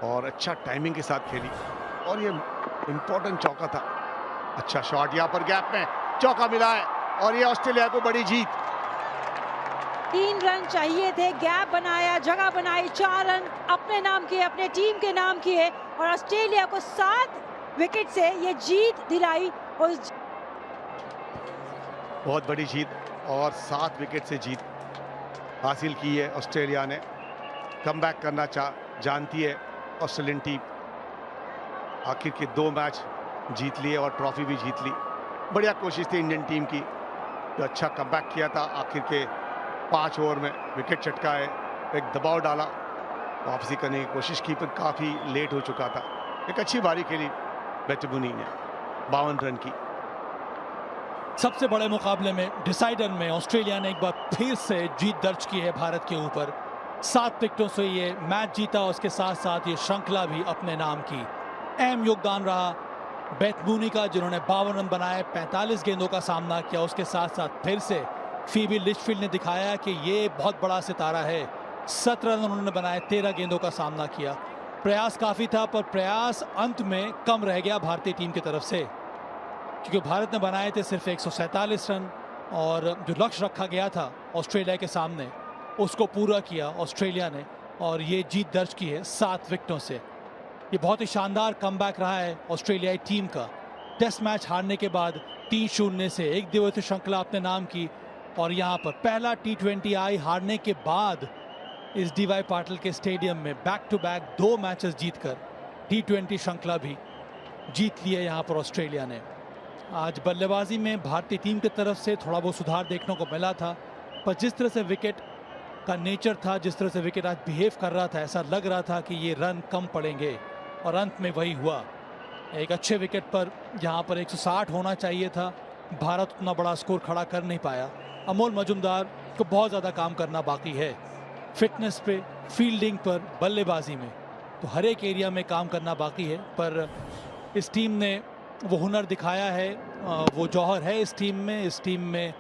और अच्छा टाइमिंग के साथ खेली, और ये इंपॉर्टेंट चौका था। अच्छा शॉट यहाँ पर, गैप में चौका मिला है, और ये ऑस्ट्रेलिया को बड़ी जीत। 3 रन चाहिए थे, गैप बनाया, जगह बनाई, 4 रन अपने नाम किए, अपने टीम के नाम किए, और ऑस्ट्रेलिया को 7 विकेट से ये जीत दिलाई। और बहुत बड़ी जीत, और 7 विकेट से जीत हासिल की है ऑस्ट्रेलिया ने। कमबैक करना जानती है ऑस्ट्रेलियन टीम। आखिर के 2 मैच जीत लिए और ट्रॉफी भी जीत ली। बढ़िया कोशिश थी इंडियन टीम की, जो अच्छा कमबैक किया था। आखिर के 5 ओवर में विकेट चटकाए, एक दबाव डाला, वापसी करने की कोशिश की, पर काफ़ी लेट हो चुका था। एक अच्छी बारी खेली बैतमूनी ने, 52 रन की। सबसे बड़े मुकाबले में, डिसाइडर में, ऑस्ट्रेलिया ने एक बार फिर से जीत दर्ज की है भारत के ऊपर। 7 विकेटों से ये मैच जीता, उसके साथ साथ ये श्रृंखला भी अपने नाम की। अहम योगदान रहा बैतमूनी का, जिन्होंने 52 रन बनाए, 45 गेंदों का सामना किया। उसके साथ साथ फिर से फीबी लिचफील्ड ने दिखाया कि ये बहुत बड़ा सितारा है। 17 रन उन्होंने बनाए, 13 गेंदों का सामना किया। प्रयास काफ़ी था, पर प्रयास अंत में कम रह गया भारतीय टीम की तरफ से, क्योंकि भारत ने बनाए थे सिर्फ 147 रन, और जो लक्ष्य रखा गया था ऑस्ट्रेलिया के सामने उसको पूरा किया ऑस्ट्रेलिया ने, और ये जीत दर्ज की है 7 विकेटों से। ये बहुत ही शानदार कमबैक रहा है ऑस्ट्रेलियाई टीम का। टेस्ट मैच हारने के बाद 3-0 से 1 दिवसीय श्रृंखला अपने नाम की, और यहाँ पर पहला T20 आई हारने के बाद इस DY पाटिल के स्टेडियम में बैक टू बैक 2 मैचेस जीतकर T20 श्रृंखला भी जीत ली है यहाँ पर ऑस्ट्रेलिया ने। आज बल्लेबाजी में भारतीय टीम की तरफ से थोड़ा बहुत सुधार देखने को मिला था, पर जिस तरह से विकेट का नेचर था, जिस तरह से विकेट आज बिहेव कर रहा था, ऐसा लग रहा था कि ये रन कम पड़ेंगे, और अंत में वही हुआ। एक अच्छे विकेट पर यहाँ पर 160 होना चाहिए था, भारत उतना बड़ा स्कोर खड़ा कर नहीं पाया। अमोल मजुमदार को बहुत ज़्यादा काम करना बाकी है, फिटनेस पे, फील्डिंग पर, बल्लेबाजी में, तो हर एक एरिया में काम करना बाकी है। पर इस टीम ने वो हुनर दिखाया है, वो जौहर है इस टीम में